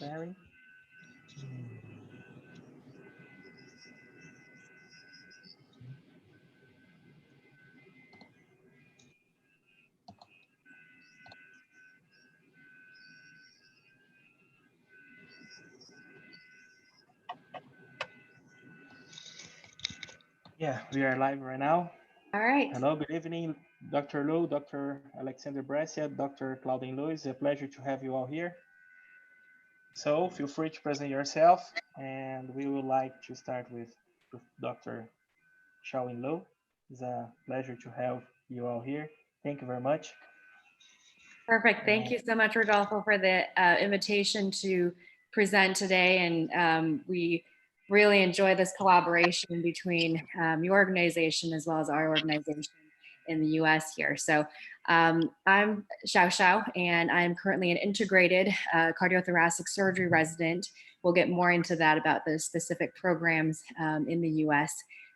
Sharing. Yeah, we are live right now. All right. Hello, good evening, Dr. Lou, Dr. Alexander Brescia, Dr. Claudine Lewis. A pleasure to have you all here. So feel free to present yourself, and we would like to start with Dr. Shaolin Lou. It's a pleasure to have you all here. Thank you very much. Perfect. Thank you so much, Rodolfo, for the invitation to present today. And we really enjoy this collaboration between your organization as well as our organization in the US here. So I'm Xiao Xiao, and I'm currently an integrated cardiothoracic surgery resident. We'll get more into that about the specific programs in the US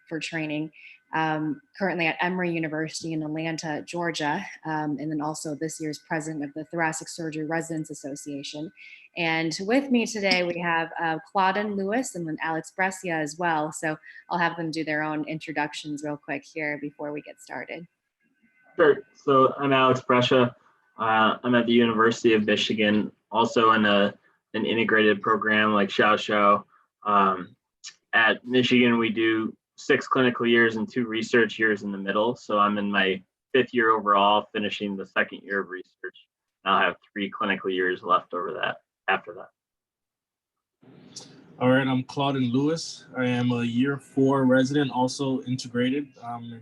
for training. Currently at Emory University in Atlanta, Georgia, and then also this year's president of the Thoracic Surgery Residents Association. And with me today, we have Claudine Lewis and then Alex Brescia as well. So I'll have them do their own introductions real quick here before we get started. Sure. So I'm Alex Brescia. I'm at the University of Michigan, also in an integrated program like Xiao Xiao. At Michigan, we do 6 clinical years and 2 research years in the middle. So I'm in my 5th year overall, finishing the 2nd year of research. Now I have 3 clinical years left after that. All right, I'm Claudine Lewis. I am a year 4 resident, also integrated.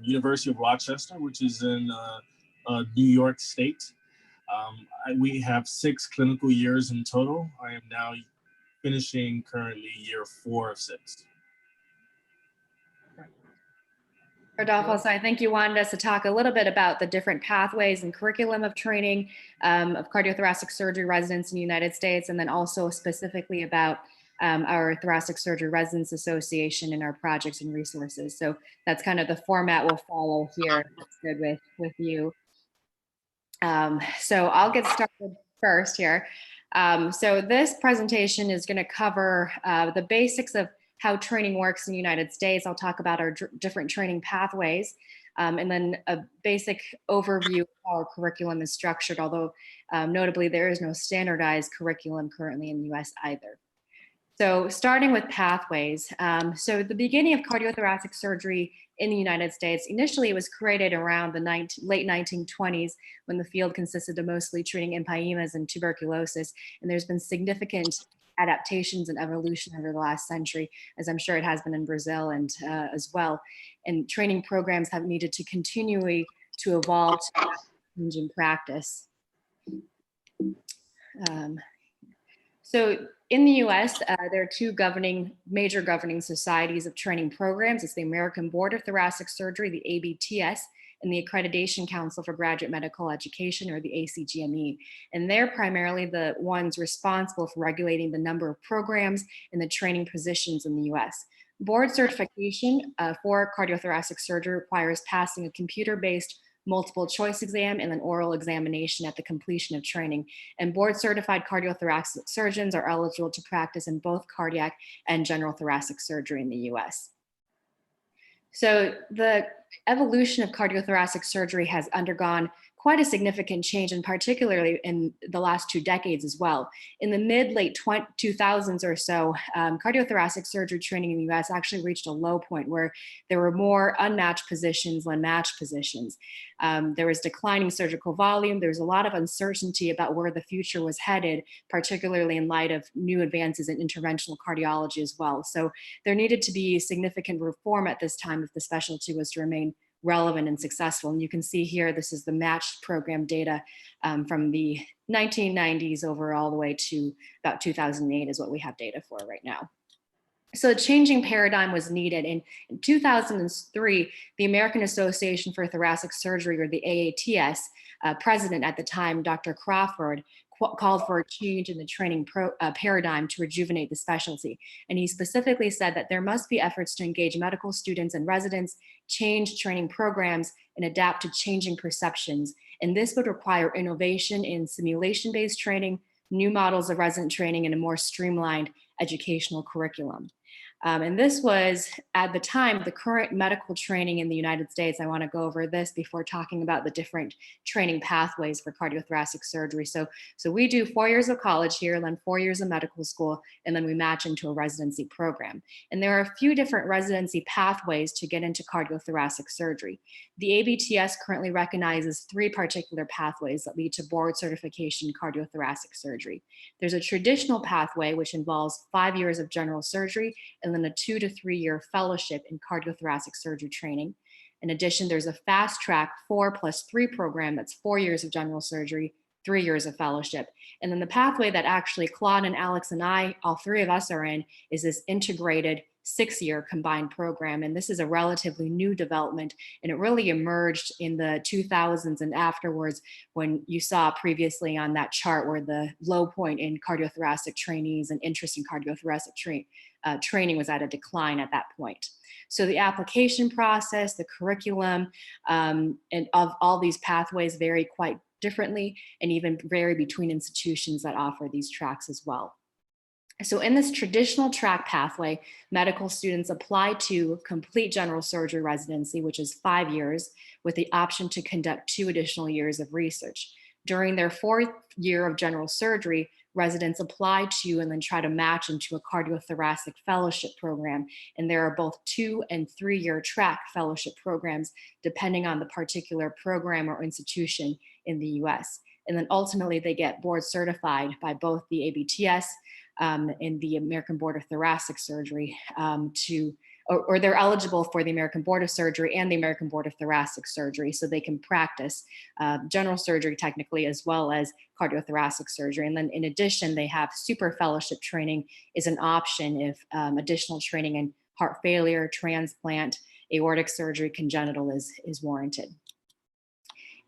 University of Rochester, which is in New York State. We have 6 clinical years in total. I am now finishing currently year 4 of 6. Rodolfo, so I think you wanted us to talk a little bit about the different pathways and curriculum of training of cardiothoracic surgery residents in the United States, and then also specifically about our Thoracic Surgery Residents Association and our projects and resources. So that's kind of the format we'll follow here. That's good with you. So I'll get started first here. So this presentation is going to cover the basics of how training works in the United States. I'll talk about our different training pathways, and then a basic overview of how our curriculum is structured, although notably there is no standardized curriculum currently in the US either. So starting with pathways. So the beginning of cardiothoracic surgery in the United States, initially it was created around the late 1920s when the field consisted of mostly treating empyemas and tuberculosis, and there's been significant adaptations and evolution over the last century, as I'm sure it has been in Brazil and as well. And training programs have needed to continually to evolve to change in practice. So in the US, there are 2 major governing societies of training programs. It's the American Board of Thoracic Surgery, the ABTS, and the Accreditation Council for Graduate Medical Education, or the ACGME. And they're primarily the ones responsible for regulating the number of programs and the training positions in the US. Board certification for cardiothoracic surgery requires passing a computer-based multiple choice exam and an oral examination at the completion of training. And board certified cardiothoracic surgeons are eligible to practice in both cardiac and general thoracic surgery in the US. So the evolution of cardiothoracic surgery has undergone quite a significant change, and particularly in the last 2 decades as well. In the mid-late 2000s or so, cardiothoracic surgery training in the US actually reached a low point where there were more unmatched positions than matched positions. There was declining surgical volume. There was a lot of uncertainty about where the future was headed, particularly in light of new advances in interventional cardiology as well. So there needed to be significant reform at this time if the specialty was to remain relevant and successful. And you can see here, this is the matched program data from the 1990s over all the way to about 2008 is what we have data for right now. So a changing paradigm was needed. In 2003, the American Association for Thoracic Surgery, or the AATS, president at the time, Dr. Crawford, called for a change in the training paradigm to rejuvenate the specialty. And he specifically said that there must be efforts to engage medical students and residents, change training programs, and adapt to changing perceptions. And this would require innovation in simulation-based training, new models of resident training, and a more streamlined educational curriculum. And this was, at the time, the current medical training in the United States. I want to go over this before talking about the different training pathways for cardiothoracic surgery. So we do 4 years of college here, then 4 years of medical school, and then we match into a residency program. And there are a few different residency pathways to get into cardiothoracic surgery. The ABTS currently recognizes 3 particular pathways that lead to board certification in cardiothoracic surgery. There's a traditional pathway, which involves 5 years of general surgery, and then a 2 to 3 year fellowship in cardiothoracic surgery training. In addition, there's a fast track 4+3 program that's 4 years of general surgery, 3 years of fellowship. And then the pathway that actually Claude and Alex and I, all 3 of us are in, is this integrated 6-year combined program. And this is a relatively new development, and it really emerged in the 2000s and afterwards, when you saw previously on that chart where the low point in cardiothoracic trainees and interest in cardiothoracic training was at a decline at that point. So the application process, the curriculum, and of all these pathways vary quite differently, and even vary between institutions that offer these tracks as well. So in this traditional track pathway, medical students apply to complete general surgery residency, which is 5 years, with the option to conduct 2 additional years of research. During their 4th year of general surgery, residents apply to and then try to match into a cardiothoracic fellowship program. And there are both 2- and 3-year track fellowship programs, depending on the particular program or institution in the US. And then ultimately they get board certified by both the ABTS and the American Board of Thoracic Surgery or they're eligible for the American Board of Surgery and the American Board of Thoracic Surgery, so they can practice general surgery technically as well as cardiothoracic surgery. And then in addition, they have super fellowship training is an option if additional training in heart failure, transplant, aortic surgery, congenital is warranted.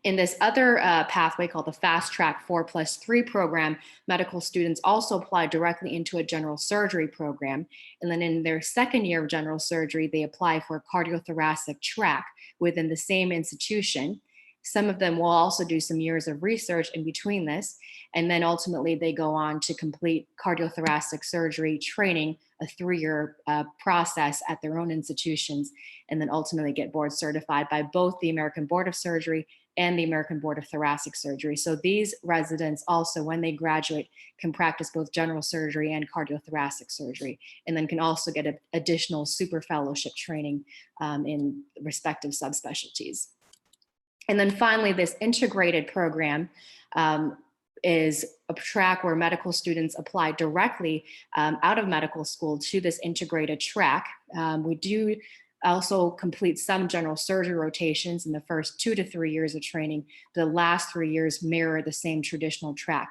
In this other pathway called the Fast Track 4+3 program, medical students also apply directly into a general surgery program. And then in their 2nd year of general surgery, they apply for a cardiothoracic track within the same institution. Some of them will also do some years of research in between this. And then ultimately they go on to complete cardiothoracic surgery training, a 3-year process at their own institutions, and then ultimately get board certified by both the American Board of Surgery and the American Board of Thoracic Surgery. So these residents also, when they graduate, can practice both general surgery and cardiothoracic surgery, and then can also get additional super fellowship training in respective subspecialties. And then finally, this integrated program is a track where medical students apply directly out of medical school to this integrated track. We do also complete some general surgery rotations in the first 2 to 3 years of training. The last 3 years mirror the same traditional track.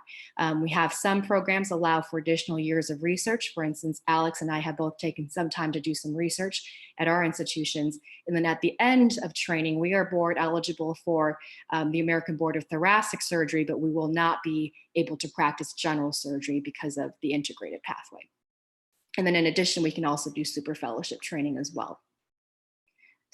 We have some programs allow for additional years of research. For instance, Alex and I have both taken some time to do some research at our institutions. And then at the end of training, we are board eligible for the American Board of Thoracic Surgery, but we will not be able to practice general surgery because of the integrated pathway. And then in addition, we can also do super fellowship training as well.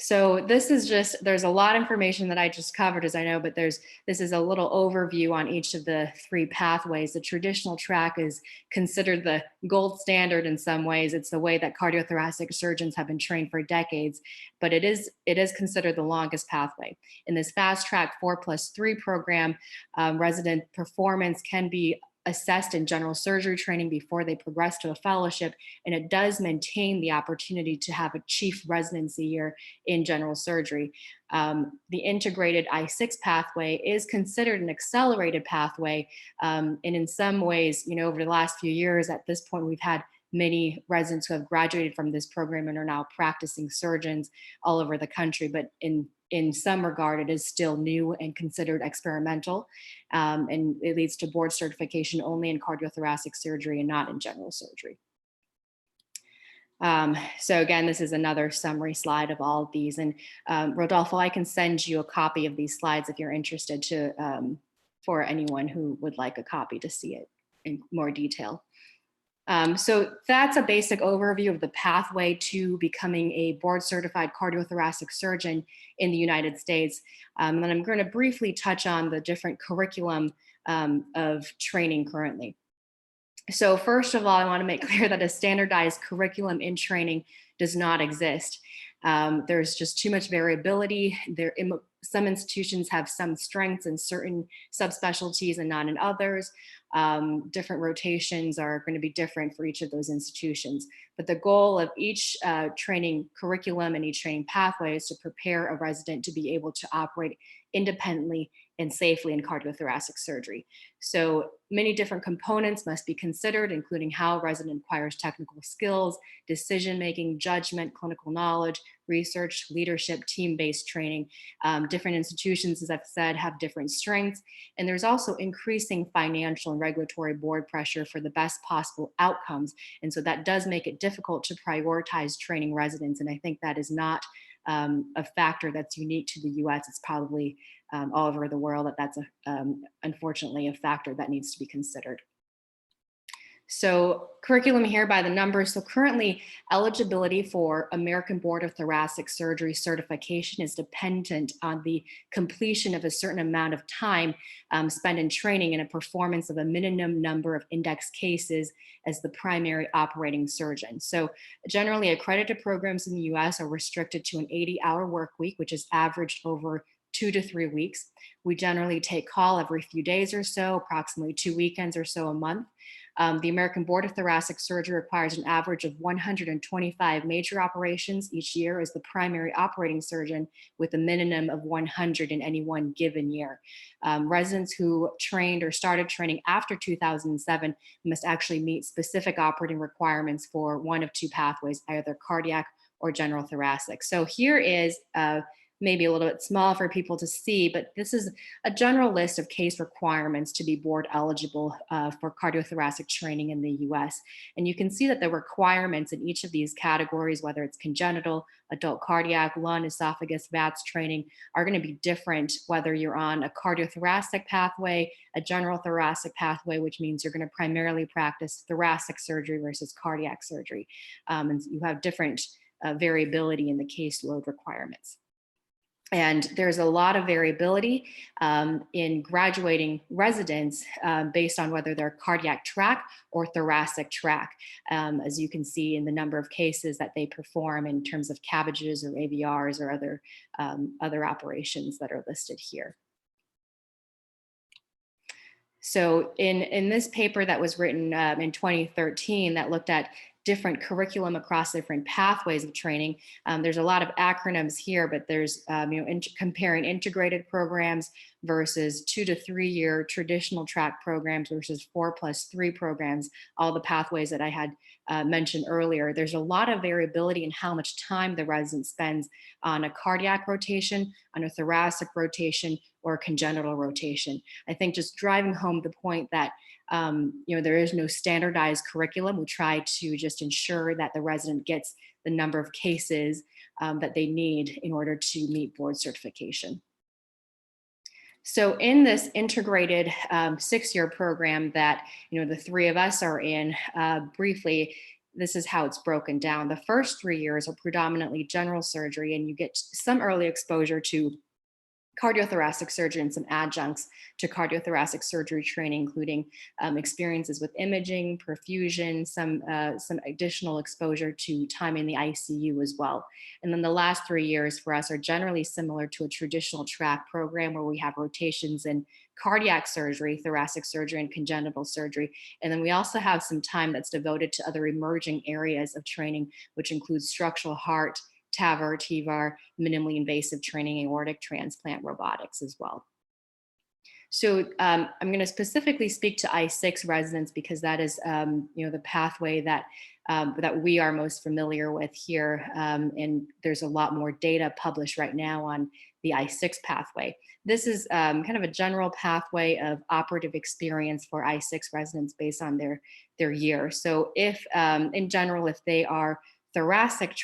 So this is just, there's a lot of information that I just covered, as I know, but this is a little overview on each of the 3 pathways. The traditional track is considered the gold standard in some ways. It's the way that cardiothoracic surgeons have been trained for decades, but it is considered the longest pathway. In this Fast Track 4+3 program, resident performance can be assessed in general surgery training before they progress to a fellowship, and it does maintain the opportunity to have a chief residency year in general surgery. The integrated I-6 pathway is considered an accelerated pathway, and in some ways, over the last few years, at this point, we've had many residents who have graduated from this program and are now practicing surgeons all over the country, but in some regard, it is still new and considered experimental, and it leads to board certification only in cardiothoracic surgery and not in general surgery. So again, this is another summary slide of all of these. And Rodolfo, I can send you a copy of these slides if you're interested for anyone who would like a copy to see it in more detail. So that's a basic overview of the pathway to becoming a board certified cardiothoracic surgeon in the United States. And I'm going to briefly touch on the different curriculum of training currently. So first of all, I want to make clear that a standardized curriculum in training does not exist. There's just too much variability. Some institutions have some strengths in certain subspecialties and not in others. Different rotations are going to be different for each of those institutions. But the goal of each training curriculum and each training pathway is to prepare a resident to be able to operate independently and safely in cardiothoracic surgery. So many different components must be considered, including how a resident acquires technical skills, decision-making, judgment, clinical knowledge, research, leadership, team-based training. Different institutions, as I've said, have different strengths. And there's also increasing financial and regulatory board pressure for the best possible outcomes. And so that does make it difficult to prioritize training residents. And I think that is not a factor that's unique to the US. It's probably all over the world that's unfortunately a factor that needs to be considered. So curriculum here by the numbers. So currently eligibility for American Board of Thoracic Surgery certification is dependent on the completion of a certain amount of time spent in training and a performance of a minimum number of index cases as the primary operating surgeon. So generally accredited programs in the US are restricted to an 80-hour work week, which is averaged over 2 to 3 weeks. We generally take call every few days or so, approximately 2 weekends or so a month. The American Board of Thoracic Surgery requires an average of 125 major operations each year as the primary operating surgeon, with a minimum of 100 in any one given year. Residents who trained or started training after 2007 must actually meet specific operating requirements for one of two pathways, either cardiac or general thoracic. So here is maybe a little bit small for people to see, but this is a general list of case requirements to be board eligible for cardiothoracic training in the US. And you can see that the requirements in each of these categories, whether it's congenital, adult cardiac, lung, esophagus, VATS training, are going to be different whether you're on a cardiothoracic pathway, a general thoracic pathway, which means you're going to primarily practice thoracic surgery versus cardiac surgery. And you have different variability in the caseload requirements. And there's a lot of variability in graduating residents based on whether they're cardiac track or thoracic track, as you can see in the number of cases that they perform in terms of CABGs or AVRs or other operations that are listed here. So in this paper that was written in 2013 that looked at different curriculum across different pathways of training. There's a lot of acronyms here, but there's comparing integrated programs versus 2 to 3 year traditional track programs versus 4+3 programs, all the pathways that I had mentioned earlier. There's a lot of variability in how much time the resident spends on a cardiac rotation, on a thoracic rotation, or a congenital rotation. I think just driving home the point that there is no standardized curriculum. We try to just ensure that the resident gets the number of cases that they need in order to meet board certification. So in this integrated 6-year program that the three of us are in, briefly, this is how it's broken down. The first 3 years are predominantly general surgery, and you get some early exposure to cardiothoracic surgery and some adjuncts to cardiothoracic surgery training, including experiences with imaging, perfusion, some additional exposure to time in the ICU as well. And then the last 3 years for us are generally similar to a traditional track program where we have rotations in cardiac surgery, thoracic surgery, and congenital surgery. And then we also have some time that's devoted to other emerging areas of training, which includes structural heart, TAVR, TEVAR, minimally invasive training, aortic transplant, robotics as well. So I'm going to specifically speak to I6 residents because that is, the pathway that we are most familiar with here. And there's a lot more data published right now on the I6 pathway. This is kind of a general pathway of operative experience for I6 residents based on their year. So if, in general, if they are thoracic,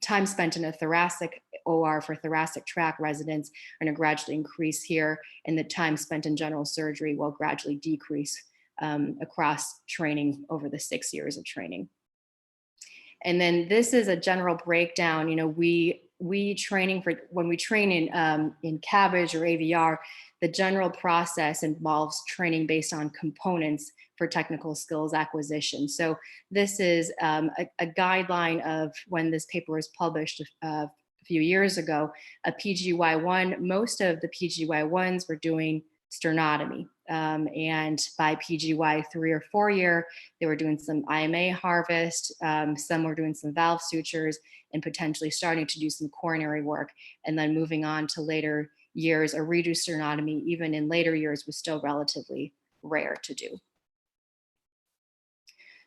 time spent in a thoracic OR for thoracic track residents are going to gradually increase here, and the time spent in general surgery will gradually decrease across training over the 6 years of training. And then this is a general breakdown. We training for when we train in CABG or AVR, the general process involves training based on components for technical skills acquisition. So this is a guideline of when this paper was published a few years ago, a PGY1. Most of the PGY1s were doing sternotomy. And by PGY 3 or 4 year, they were doing some IMA harvest, some were doing some valve sutures, and potentially starting to do some coronary work. And then moving on to later years, a reduced sternotomy, even in later years, was still relatively rare to do.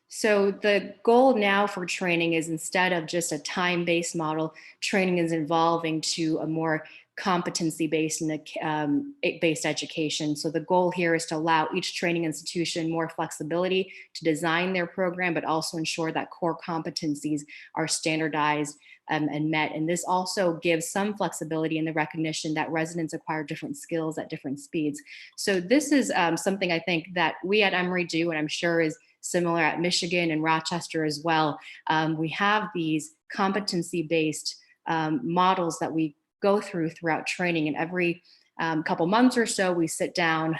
So the goal now for training is, instead of just a time-based model, training is evolving to a more competency-based and based education. So the goal here is to allow each training institution more flexibility to design their program, but also ensure that core competencies are standardized and met. And this also gives some flexibility in the recognition that residents acquire different skills at different speeds. So this is something I think that we at Emory do, and I'm sure is similar at Michigan and Rochester as well. We have these competency-based models that we go throughout training, and every couple months or so, we sit down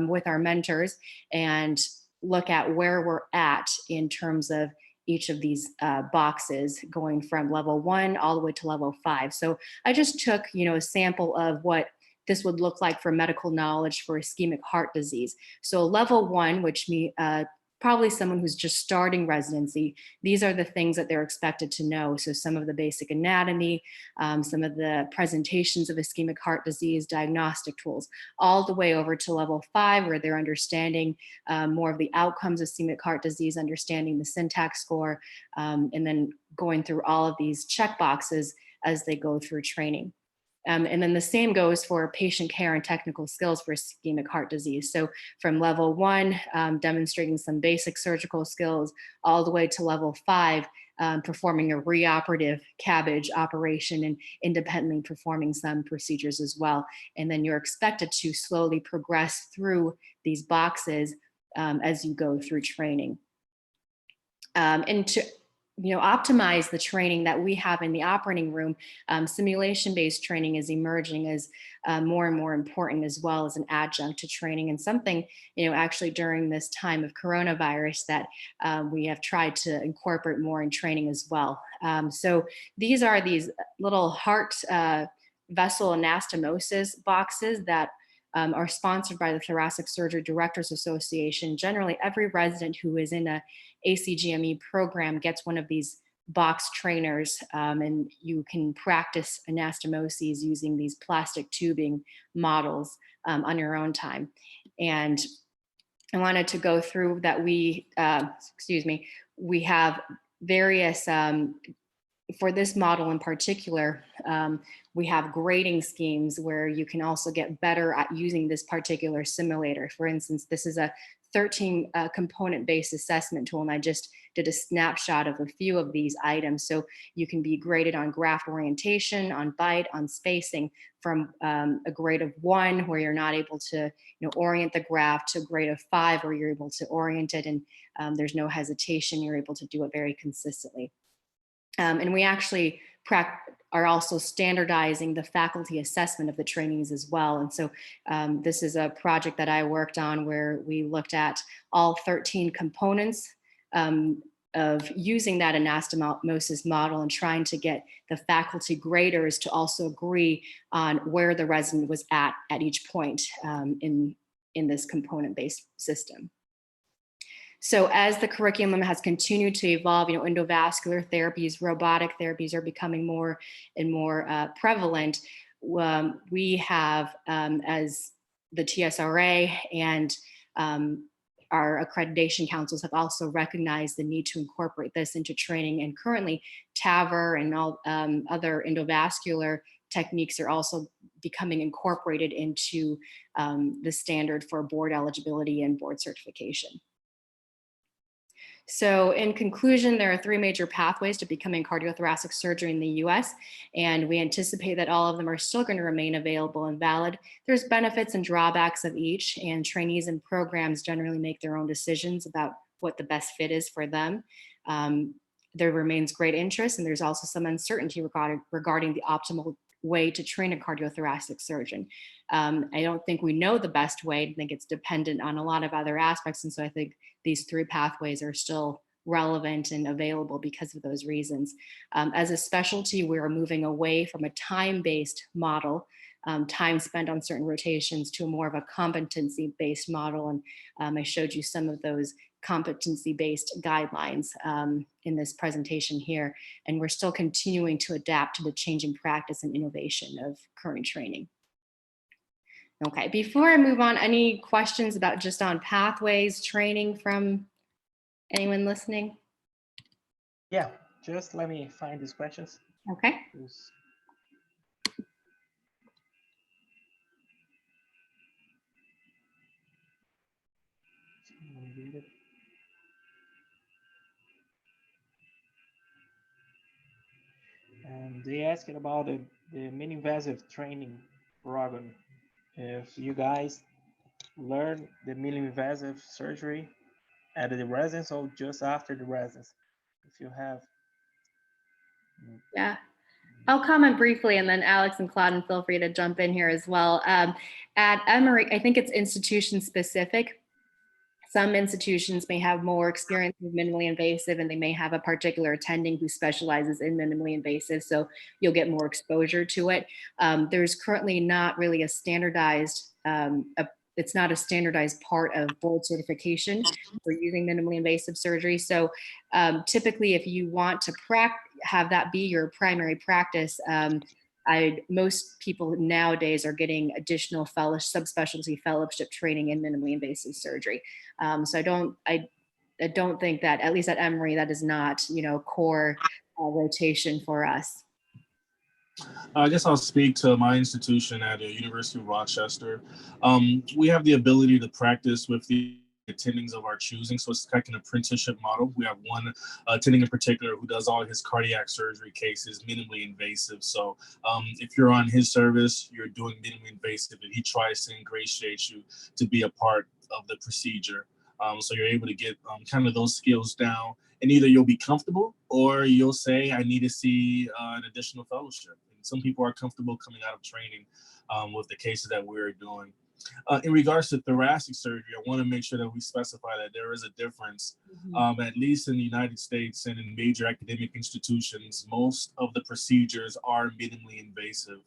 with our mentors and look at where we're at in terms of each of these boxes, going from level 1 all the way to level 5. So I just took, a sample of what this would look like for medical knowledge for ischemic heart disease. So level 1, which probably someone who's just starting residency, these are the things that they're expected to know. So some of the basic anatomy, some of the presentations of ischemic heart disease, diagnostic tools, all the way over to level 5, where they're understanding more of the outcomes of ischemic heart disease, understanding the syntax score, and then going through all of these check boxes as they go through training. And then the same goes for patient care and technical skills for ischemic heart disease. So from level 1, demonstrating some basic surgical skills, all the way to level 5, performing a reoperative CABG operation and independently performing some procedures as well. And then you're expected to slowly progress through these boxes as you go through training. And to optimize the training that we have in the operating room, simulation-based training is emerging as more and more important, as well as an adjunct to training, and something, actually during this time of coronavirus that we have tried to incorporate more in training as well. So these are these little heart vessel anastomosis boxes that are sponsored by the Thoracic Surgery Directors Association. Generally, every resident who is in a ACGME program gets one of these box trainers, and you can practice anastomoses using these plastic tubing models on your own time. And I wanted to go through that we have various, for this model in particular, we have grading schemes where you can also get better at using this particular simulator. For instance, this is a 13 component-based assessment tool, and I just did a snapshot of a few of these items. So you can be graded on graft orientation, on bite, on spacing, from a grade of 1 where you're not able to orient the graft, to a grade of 5 where you're able to orient it and there's no hesitation, you're able to do it very consistently. And we actually are also standardizing the faculty assessment of the trainees as well. And so this is a project that I worked on where we looked at all 13 components of using that anastomosis model and trying to get the faculty graders to also agree on where the resident was at each point in this component-based system. So as the curriculum has continued to evolve, endovascular therapies, robotic therapies are becoming more and more prevalent. We have, as the TSRA and our accreditation councils have also recognized the need to incorporate this into training. And currently TAVR and all other endovascular techniques are also becoming incorporated into the standard for board eligibility and board certification. So in conclusion, there are 3 major pathways to becoming cardiothoracic surgery in the US, and we anticipate that all of them are still going to remain available and valid. There's benefits and drawbacks of each, and trainees and programs generally make their own decisions about what the best fit is for them. There remains great interest, and there's also some uncertainty regarding the optimal way to train a cardiothoracic surgeon. I don't think we know the best way. I think it's dependent on a lot of other aspects. And so I think these 3 pathways are still relevant and available because of those reasons. As a specialty, we're moving away from a time-based model, time spent on certain rotations, to more of a competency-based model. And I showed you some of those competency-based guidelines in this presentation here. And we're still continuing to adapt to the changing practice and innovation of current training. Okay, before I move on, any questions about just on pathways training from anyone listening? Yeah, just let me find these questions. Okay. And they asked about the mini-invasive training program. If you guys learn the mini-invasive surgery at the residence or just after the residence, if you have. Yeah, I'll comment briefly, and then Alex and Claudine, feel free to jump in here as well. At Emory, I think it's institution specific. Some institutions may have more experience with minimally invasive, and they may have a particular attending who specializes in minimally invasive, so you'll get more exposure to it. There's currently not really a standardized, it's not a standardized part of board certification for using minimally invasive surgery. So typically, if you want to have that be your primary practice, most people nowadays are getting additional subspecialty fellowship training in minimally invasive surgery. So I don't think that, at least at Emory, that is not, core rotation for us. I guess I'll speak to my institution at the University of Rochester. We have the ability to practice with the attendings of our choosing. So it's like an apprenticeship model. We have one attending in particular who does all his cardiac surgery cases, minimally invasive. So if you're on his service, you're doing minimally invasive, and he tries to ingratiate you to be a part of the procedure. So you're able to get kind of those skills down, and either you'll be comfortable or you'll say, I need to see an additional fellowship. And some people are comfortable coming out of training with the cases that we're doing. In regards to thoracic surgery, I want to make sure that we specify that there is a difference, at least in the United States and in major academic institutions. Most of the procedures are minimally invasive.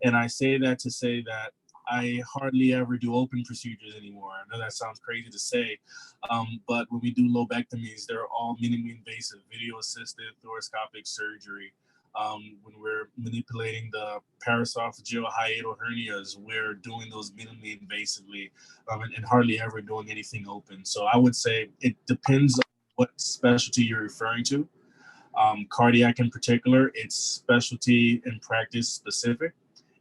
And I say that to say that I hardly ever do open procedures anymore. I know that sounds crazy to say, but when we do lobectomies, they're all minimally invasive, video-assisted thoracoscopic surgery. When we're manipulating the paraesophageal hiatal hernias, we're doing those minimally invasively and hardly ever doing anything open. So I would say it depends on what specialty you're referring to. Cardiac in particular, it's specialty and practice specific.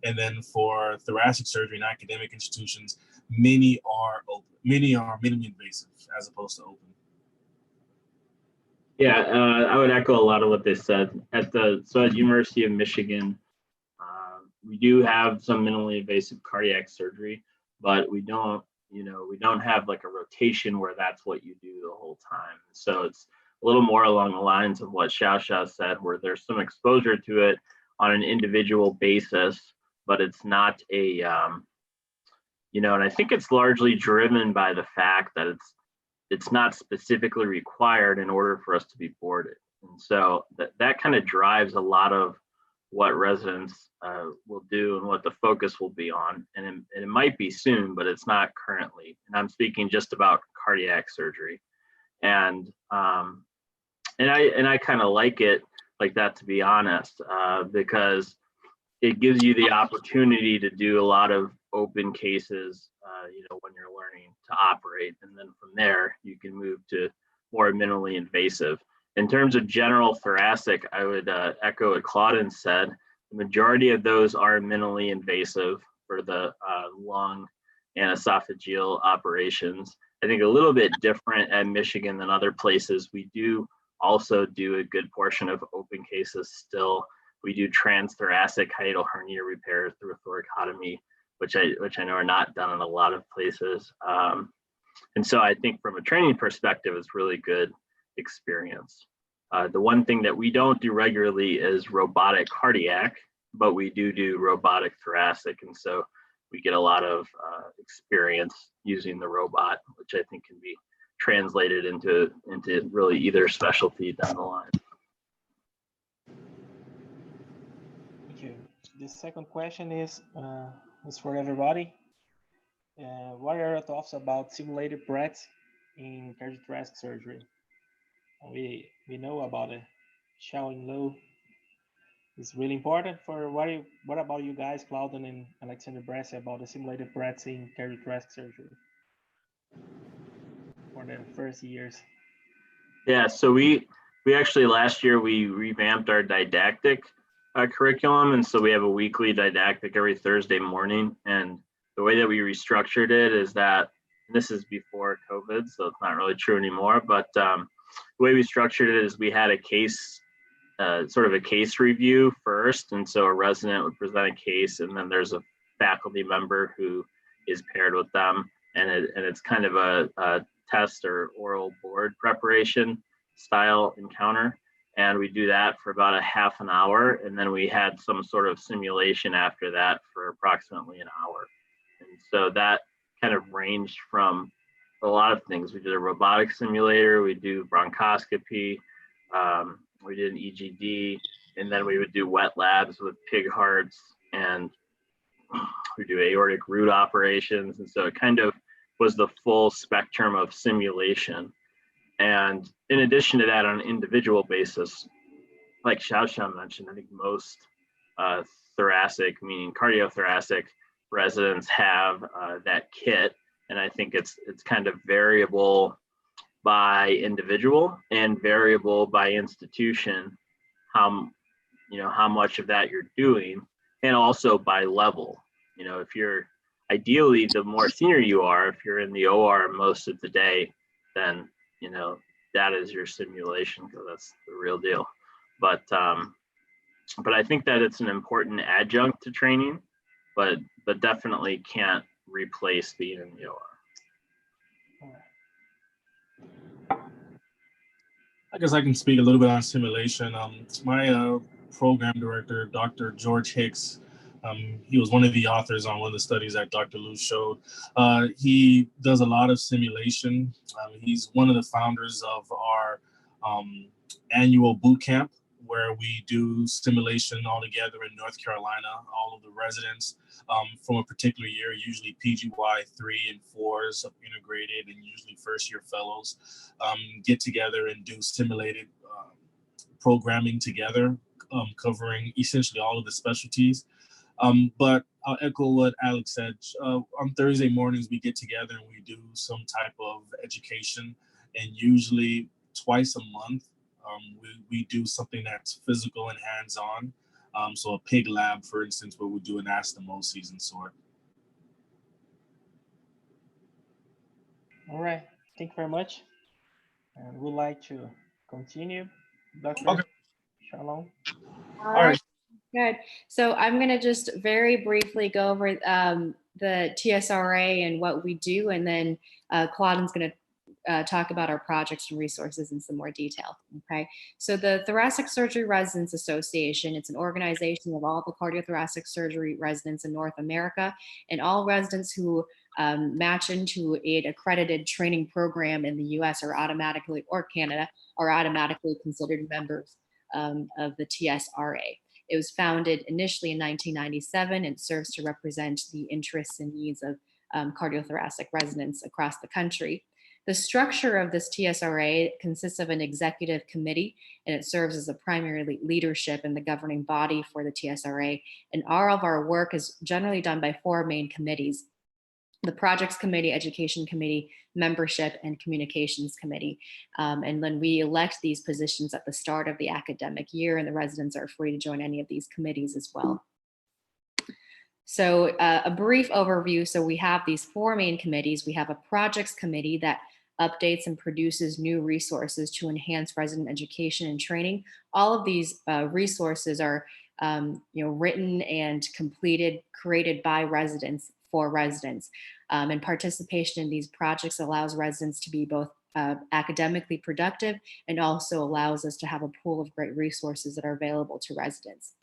And then for thoracic surgery in academic institutions, many are open. Many are minimally invasive as opposed to open. Yeah, I would echo a lot of what they said. At University of Michigan, we do have some minimally invasive cardiac surgery, but we don't have like a rotation where that's what you do the whole time. So it's a little more along the lines of what Xiao said, where there's some exposure to it on an individual basis, but it's not a, and I think it's largely driven by the fact that it's not specifically required in order for us to be boarded. And so that kind of drives a lot of what residents will do and what the focus will be on. And it might be soon, but it's not currently. And I'm speaking just about cardiac surgery. And I kind of like it like that, to be honest, because it gives you the opportunity to do a lot of open cases, when you're learning to operate. And then from there, you can move to more minimally invasive. In terms of general thoracic, I would echo what Claudine said. The majority of those are minimally invasive for the lung and esophageal operations. I think a little bit different at Michigan than other places. We do also do a good portion of open cases still. We do transthoracic hiatal hernia repair through a thoracotomy, which I know are not done in a lot of places. And so I think from a training perspective, it's really good experience. The one thing that we don't do regularly is robotic cardiac. but we do robotic thoracic, and so we get a lot of experience using the robot, which I think can be translated into really either specialty down the line. Thank you. The second question is for everybody. What are your thoughts about simulated breaths in cardiothoracic surgery? We know about it. Showing low is really important. For what about you guys, Claudian and Alexander Brescia, about the simulated breaths in cardiothoracic surgery for the first years? Yeah, so we actually last year we revamped our didactic curriculum, and so we have a weekly didactic every Thursday morning. And the way that we restructured it is that, this is before COVID, so it's not really true anymore, but the way we structured it is we had a case, sort of a case review first, and so a resident would present a case, and then there's a faculty member who is paired with them, and it's kind of a test or oral board preparation style encounter. And we do that for about a half an hour, and then we had some sort of simulation after that for approximately an hour. And so that kind of ranged from a lot of things. We did a robotic simulator, we do bronchoscopy, we did an EGD, and then we would do wet labs with pig hearts, and we do aortic root operations. And so it kind of was the full spectrum of simulation. And in addition to that, on an individual basis, like Xiaoxiao mentioned, I think most thoracic, meaning cardiothoracic residents have that kit. And I think it's kind of variable by individual and variable by institution, how much of that you're doing, and also by level. If you're ideally, the more senior you are, if you're in the OR most of the day, then that is your simulation, because that's the real deal. But I think that it's an important adjunct to training, but definitely can't replace being in the OR. I guess I can speak a little bit on simulation. My program director, Dr. George Hicks, he was one of the authors on one of the studies that Dr. Liu showed. He does a lot of simulation. He's one of the founders of our annual boot camp, where we do simulation all together in North Carolina. All of the residents from a particular year, usually PGY 3 and 4s of integrated, and usually first year fellows, get together and do simulated programming together, covering essentially all of the specialties. But I'll echo what Alex said. On Thursday mornings, we get together and we do some type of education, and usually twice a month, we do something that's physical and hands-on. So a pig lab, for instance, where we do an anastomosis and sort. All right, thank you very much. And we'd like to continue, Dr. Okay. Shalom. All right. Good. So I'm going to just very briefly go over the TSRA and what we do, and then Claudian's going to talk about our projects and resources in some more detail. Okay. So the Thoracic Surgery Residents Association, it's an organization of all the cardiothoracic surgery residents in North America, and all residents who match into an accredited training program in the US or Canada are automatically considered members of the TSRA. It was founded initially in 1997 and serves to represent the interests and needs of cardiothoracic residents across the country. The structure of this TSRA consists of an executive committee, and it serves as a primary leadership and the governing body for the TSRA. And all of our work is generally done by 4 main committees: the Projects Committee, Education Committee, Membership, and Communications Committee. And then we elect these positions at the start of the academic year, and the residents are free to join any of these committees as well. So a brief overview. So we have these 4 main committees. We have a Projects Committee that updates and produces new resources to enhance resident education and training. All of these resources are written and created by residents for residents. And participation in these projects allows residents to be both academically productive and also allows us to have a pool of great resources that are available to residents.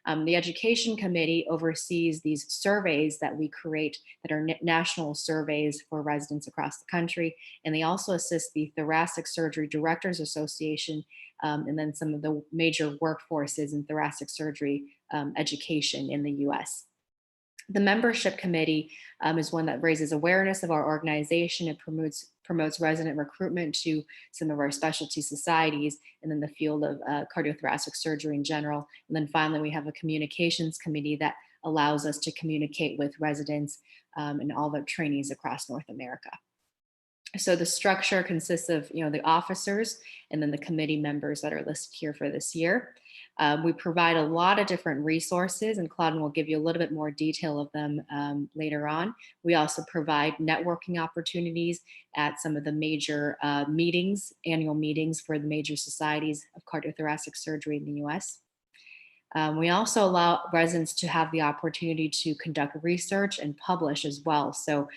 The Education Committee oversees these surveys that we create that are national surveys for residents across the country. And they also assist the Thoracic Surgery Directors Association and then some of the major workforces in thoracic surgery education in the US. The membership committee is one that raises awareness of our organization and promotes resident recruitment to some of our specialty societies and then the field of cardiothoracic surgery in general. And then finally, we have a communications committee that allows us to communicate with residents and all the trainees across North America. So the structure consists of, the officers and then the committee members that are listed here for this year. We provide a lot of different resources, and Claudine will give you a little bit more detail of them later on. We also provide networking opportunities at some of the major meetings, annual meetings for the major societies of cardiothoracic surgery in the US. We also allow residents to have the opportunity to conduct research and publish as well. So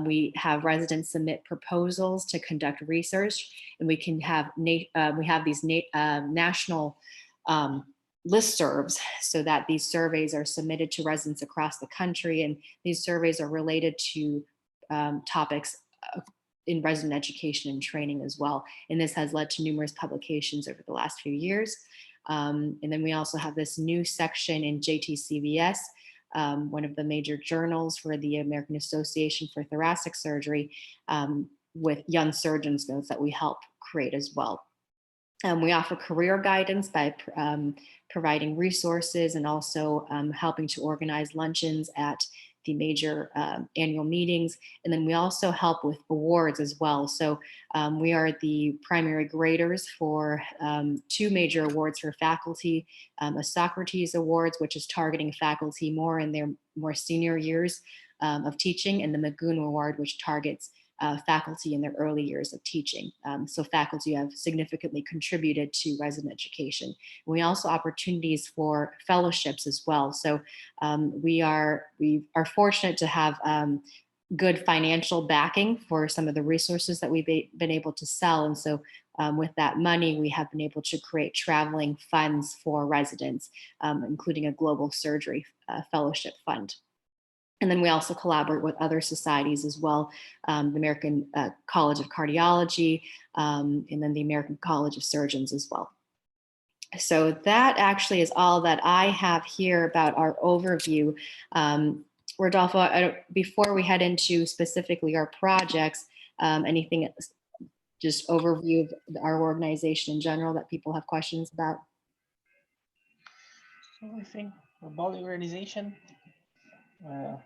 we have residents submit proposals to conduct research, and we can have these national listservs so that these surveys are submitted to residents across the country, and these surveys are related to topics in resident education and training as well. And this has led to numerous publications over the last few years. And then we also have this new section in JTCVS, one of the major journals for the American Association for Thoracic Surgery, with young surgeons notes that we help create as well. We offer career guidance by providing resources and also helping to organize luncheons at the major annual meetings. And then we also help with awards as well. So we are the primary graders for two major awards for faculty, a Socrates Awards, which is targeting faculty more in their more senior years of teaching, and the Magoon Award, which targets faculty in their early years of teaching. So faculty have significantly contributed to resident education. We also opportunities for fellowships as well. So we are fortunate to have good financial backing for some of the resources that we've been able to sell. And so with that money, we have been able to create traveling funds for residents, including a global surgery fellowship fund. And then we also collaborate with other societies as well, the American College of Cardiology, and then the American College of Surgeons as well. So that actually is all that I have here about our overview. Rodolfo, before we head into specifically our projects, anything, just overview of our organization in general that people have questions about? I think about the organization,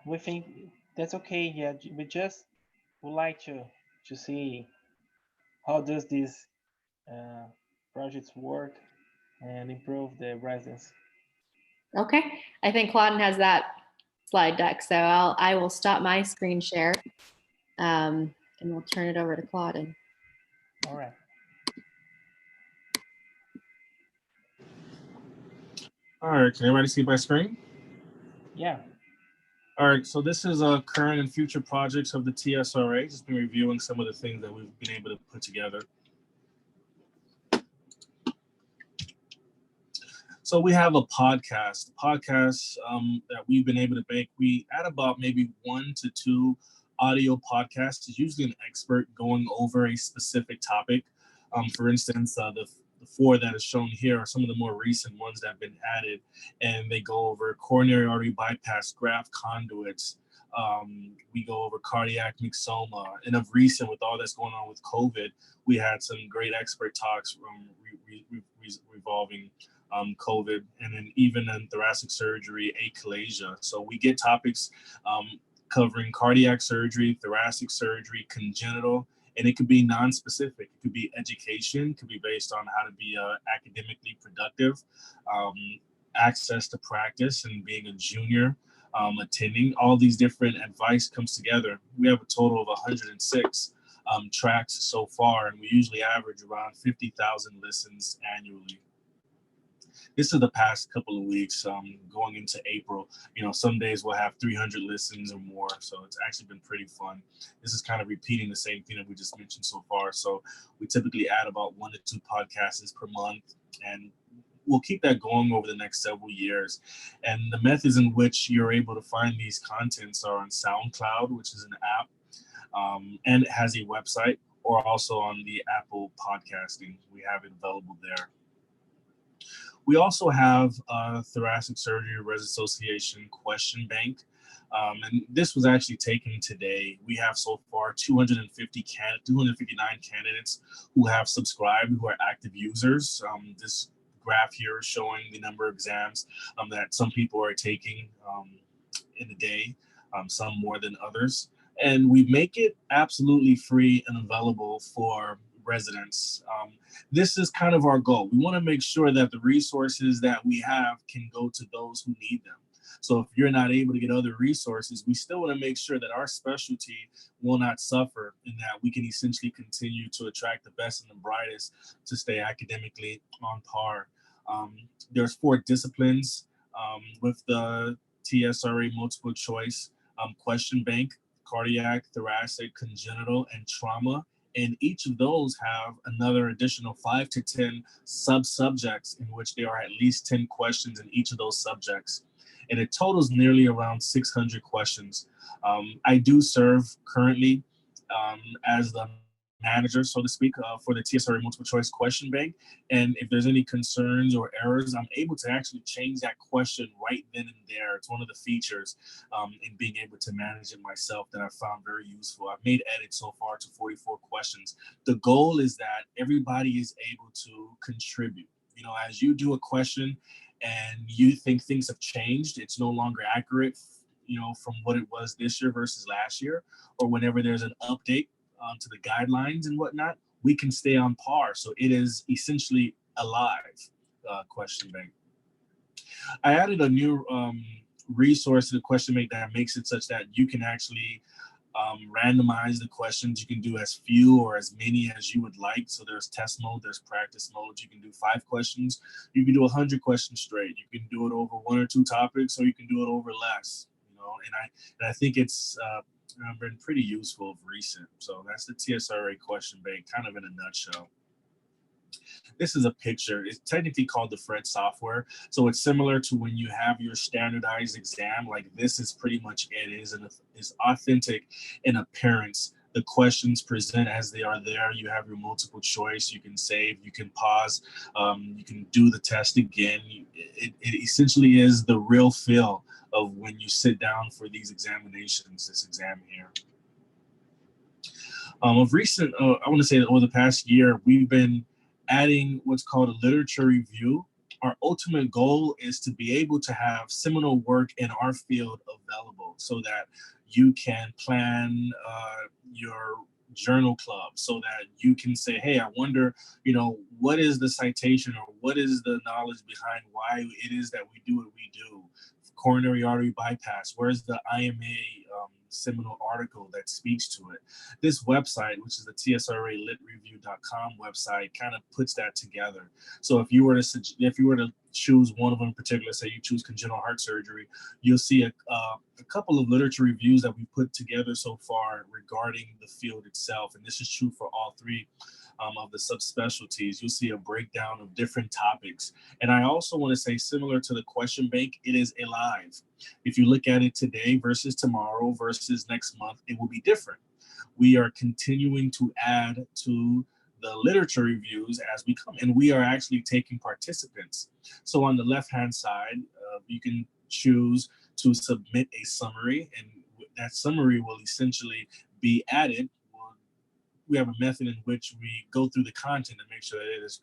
we think that's okay. Yeah, we just would like to see how does these projects work and improve the residents. Okay, I think Claudine has that slide deck, so I will stop my screen share and we'll turn it over to Claudine. All right. All right, can everybody see my screen? Yeah. All right, so this is current and future projects of the TSRA. Just been reviewing some of the things that we've been able to put together. So we have a podcast that we've been able to make. We add about maybe 1 to 2 audio podcasts. It's usually an expert going over a specific topic. For instance, the 4 that is shown here are some of the more recent ones that have been added, and they go over coronary artery bypass graft conduits. We go over cardiac myxoma, and of recent, with all that's going on with COVID, we had some great expert talks revolving COVID, and then even in thoracic surgery, achalasia. So we get topics covering cardiac surgery, thoracic surgery, congenital, and it could be non-specific. It could be education, it could be based on how to be academically productive, access to practice and being a junior, attending. All these different advice comes together. We have a total of 106 tracks so far, and we usually average around 50,000 listens annually. This is the past couple of weeks, going into April. Some days we'll have 300 listens or more, so it's actually been pretty fun. This is kind of repeating the same thing that we just mentioned so far. So we typically add about 1 to 2 podcasts per month, and we'll keep that going over the next several years. And the methods in which you're able to find these contents are on SoundCloud, which is an app, and it has a website, or also on the Apple podcasting. We have it available there. We also have a Thoracic Surgery Association question bank. And this was actually taken today. We have so far 259 candidates who have subscribed, who are active users. This graph here is showing the number of exams that some people are taking in a day, some more than others. And we make it absolutely free and available for residents. This is kind of our goal. We want to make sure that the resources that we have can go to those who need them. So if you're not able to get other resources, we still want to make sure that our specialty will not suffer, and that we can essentially continue to attract the best and the brightest to stay academically on par. There's 4 disciplines with the TSRA multiple choice question bank: cardiac, thoracic, congenital, and trauma. And each of those have another additional 5 to 10 sub-subjects in which there are at least 10 questions in each of those subjects. And it totals nearly around 600 questions. I do serve currently as the manager, so to speak, for the TSRA multiple choice question bank. And if there's any concerns or errors, I'm able to actually change that question right then and there. It's one of the features in being able to manage it myself that I found very useful. I've made edits so far to 44 questions. The goal is that everybody is able to contribute. You know, as you do a question and you think things have changed, it's no longer accurate, you know, from what it was this year versus last year, or whenever there's an update to the guidelines and whatnot, we can stay on par. So it is essentially a live question bank. I added a new resource to the question bank that makes it such that you can actually randomize the questions. You can do as few or as many as you would like. So there's test mode, there's practice mode. You can do 5 questions. You can do 100 questions straight. You can do it over 1 or 2 topics, or you can do it over less. You know, and I think it's been pretty useful of recent. So that's the TSRA question bank, kind of in a nutshell. This is a picture. It's technically called the Fred software. So it's similar to when you have your standardized exam. Like, this is pretty much it. It is authentic in appearance. The questions present as they are there. You have your multiple choice. You can save. You can pause. You can do the test again. It essentially is the real feel of when you sit down for these examinations, this exam here. Of recent, I want to say that over the past year, we've been adding what's called a literature review. Our ultimate goal is to be able to have seminal work in our field available so that you can plan your journal club, so that you can say, hey, I wonder, you know, what is the citation, or what is the knowledge behind why it is that we do what we do? Coronary artery bypass, where's the IMA seminal article that speaks to it? This website, which is the TSRALitReview.com website, kind of puts that together. So if you were to choose one of them in particular, say you choose congenital heart surgery, you'll see a couple of literature reviews that we put together so far regarding the field itself, and this is true for all 3 of the subspecialties. You'll see a breakdown of different topics. And I also want to say, similar to the question bank, it is alive. If you look at it today versus tomorrow versus next month, it will be different. We are continuing to add to the literature reviews as we come, and we are actually taking participants. So on the left-hand side, you can choose to submit a summary, and that summary will essentially be added. We have a method in which we go through the content and make sure that it is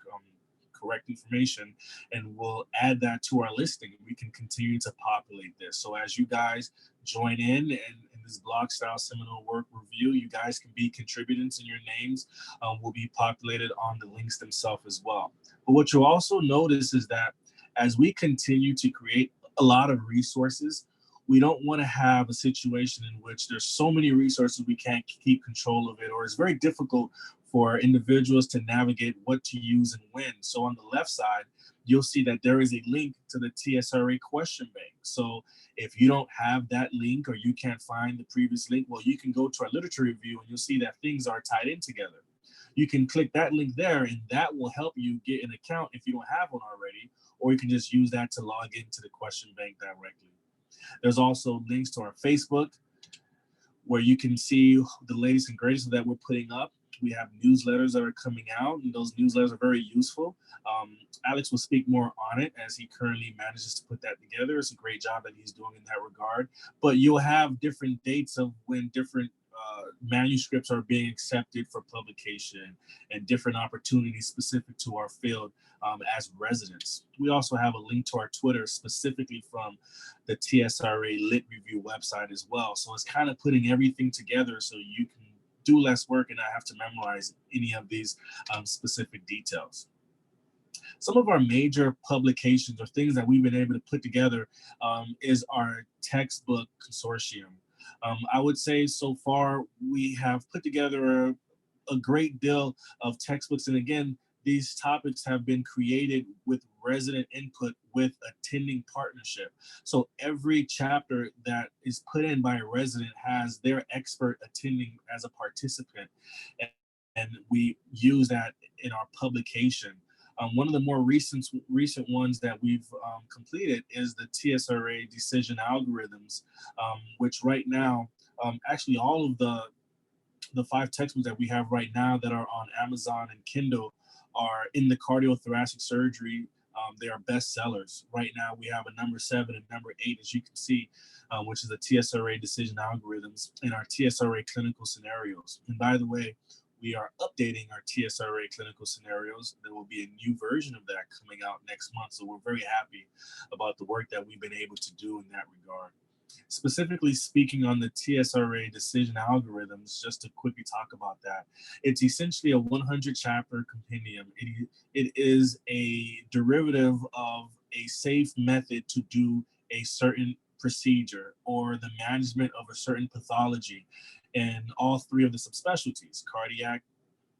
correct information, and we'll add that to our listing. We can continue to populate this. So as you guys join in this blog style seminal work review, you guys can be contributors, and your names will be populated on the links themselves as well. But what you'll also notice is that as we continue to create a lot of resources, we don't want to have a situation in which there's so many resources we can't keep control of it, or it's very difficult for individuals to navigate what to use and when. So on the left side, you'll see that there is a link to the TSRA question bank. So if you don't have that link, or you can't find the previous link, well, you can go to our literature review and you'll see that things are tied in together. You can click that link there, and that will help you get an account if you don't have one already, or you can just use that to log into the question bank directly. There's also links to our Facebook, where you can see the latest and greatest that we're putting up. We have newsletters that are coming out, and those newsletters are very useful. Alex will speak more on it as he currently manages to put that together. It's a great job that he's doing in that regard. But you'll have different dates of when different manuscripts are being accepted for publication and different opportunities specific to our field as residents. We also have a link to our Twitter specifically from the TSRA Lit Review website as well. So it's kind of putting everything together so you can do less work and not have to memorize any of these specific details. Some of our major publications or things that we've been able to put together is our textbook consortium. I would say so far we have put together a great deal of textbooks. And again, these topics have been created with resident input with attending partnership. So every chapter that is put in by a resident has their expert attending as a participant. And we use that in our publication. One of the more recent ones that we've completed is the TSRA decision algorithms, which right now, actually all of the 5 textbooks that we have right now that are on Amazon and Kindle are in the cardiothoracic surgery. They are bestsellers. Right now we have a number 7 and number 8, as you can see, which is the TSRA decision algorithms and our TSRA clinical scenarios. And by the way, we are updating our TSRA clinical scenarios. There will be a new version of that coming out next month. So we're very happy about the work that we've been able to do in that regard. Specifically speaking on the TSRA decision algorithms, just to quickly talk about that, it's essentially a 100 chapter compendium. It is a derivative of a safe method to do a certain procedure or the management of a certain pathology in all 3 of the subspecialties: cardiac,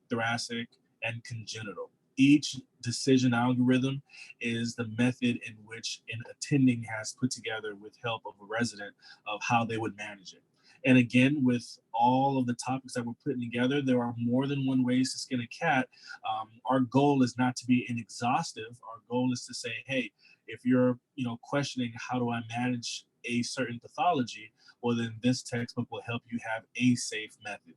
thoracic, and congenital. Each decision algorithm is the method in which an attending has put together with help of a resident of how they would manage it. And again, with all of the topics that we're putting together, there are more than one ways to skin a cat. Our goal is not to be inexhaustive. Our goal is to say, hey, if you're questioning how do I manage a certain pathology, well, then this textbook will help you have a safe method.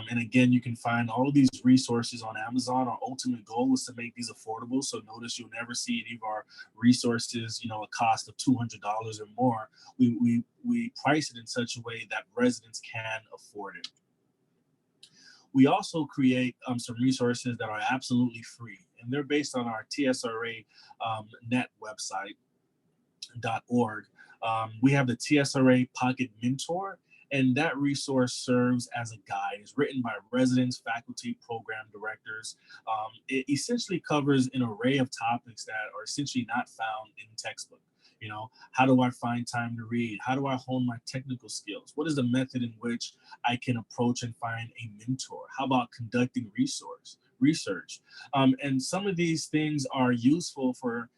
And again, you can find all of these resources on Amazon. Our ultimate goal is to make these affordable. So notice you'll never see any of our resources, a cost of $200 or more. We price it in such a way that residents can afford it. We also create some resources that are absolutely free, and they're based on our TSRA net website .org. We have the TSRA Pocket Mentor, and that resource serves as a guide. It's written by residents, faculty, program directors. It essentially covers an array of topics that are essentially not found in textbook. How do I find time to read? How do I hone my technical skills? What is the method in which I can approach and find a mentor? How about conducting research? And some of these things are useful for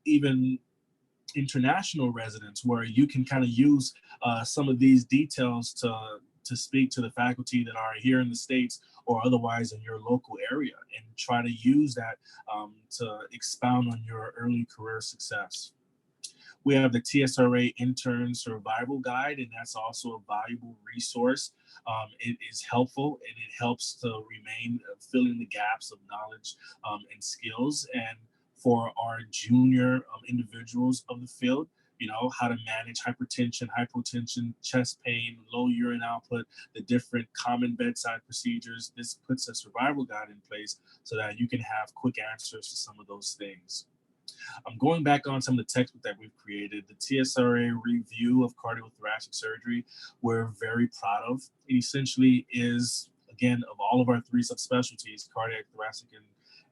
even international residents, where you can kind of use some of these details to speak to the faculty that are here in the States or otherwise in your local area, and try to use that to expound on your early career success. We have the TSRA Intern Survival Guide, and that's also a valuable resource. It is helpful, and it helps to remain filling the gaps of knowledge and skills. And for our junior individuals of the field, how to manage hypertension, hypotension, chest pain, low urine output, the different common bedside procedures. This puts a survival guide in place so that you can have quick answers to some of those things. I'm going back on some of the textbooks that we've created. The TSRA Review of Cardiothoracic Surgery, we're very proud of. It essentially is, again, of all of our 3 subspecialties, cardiac, thoracic,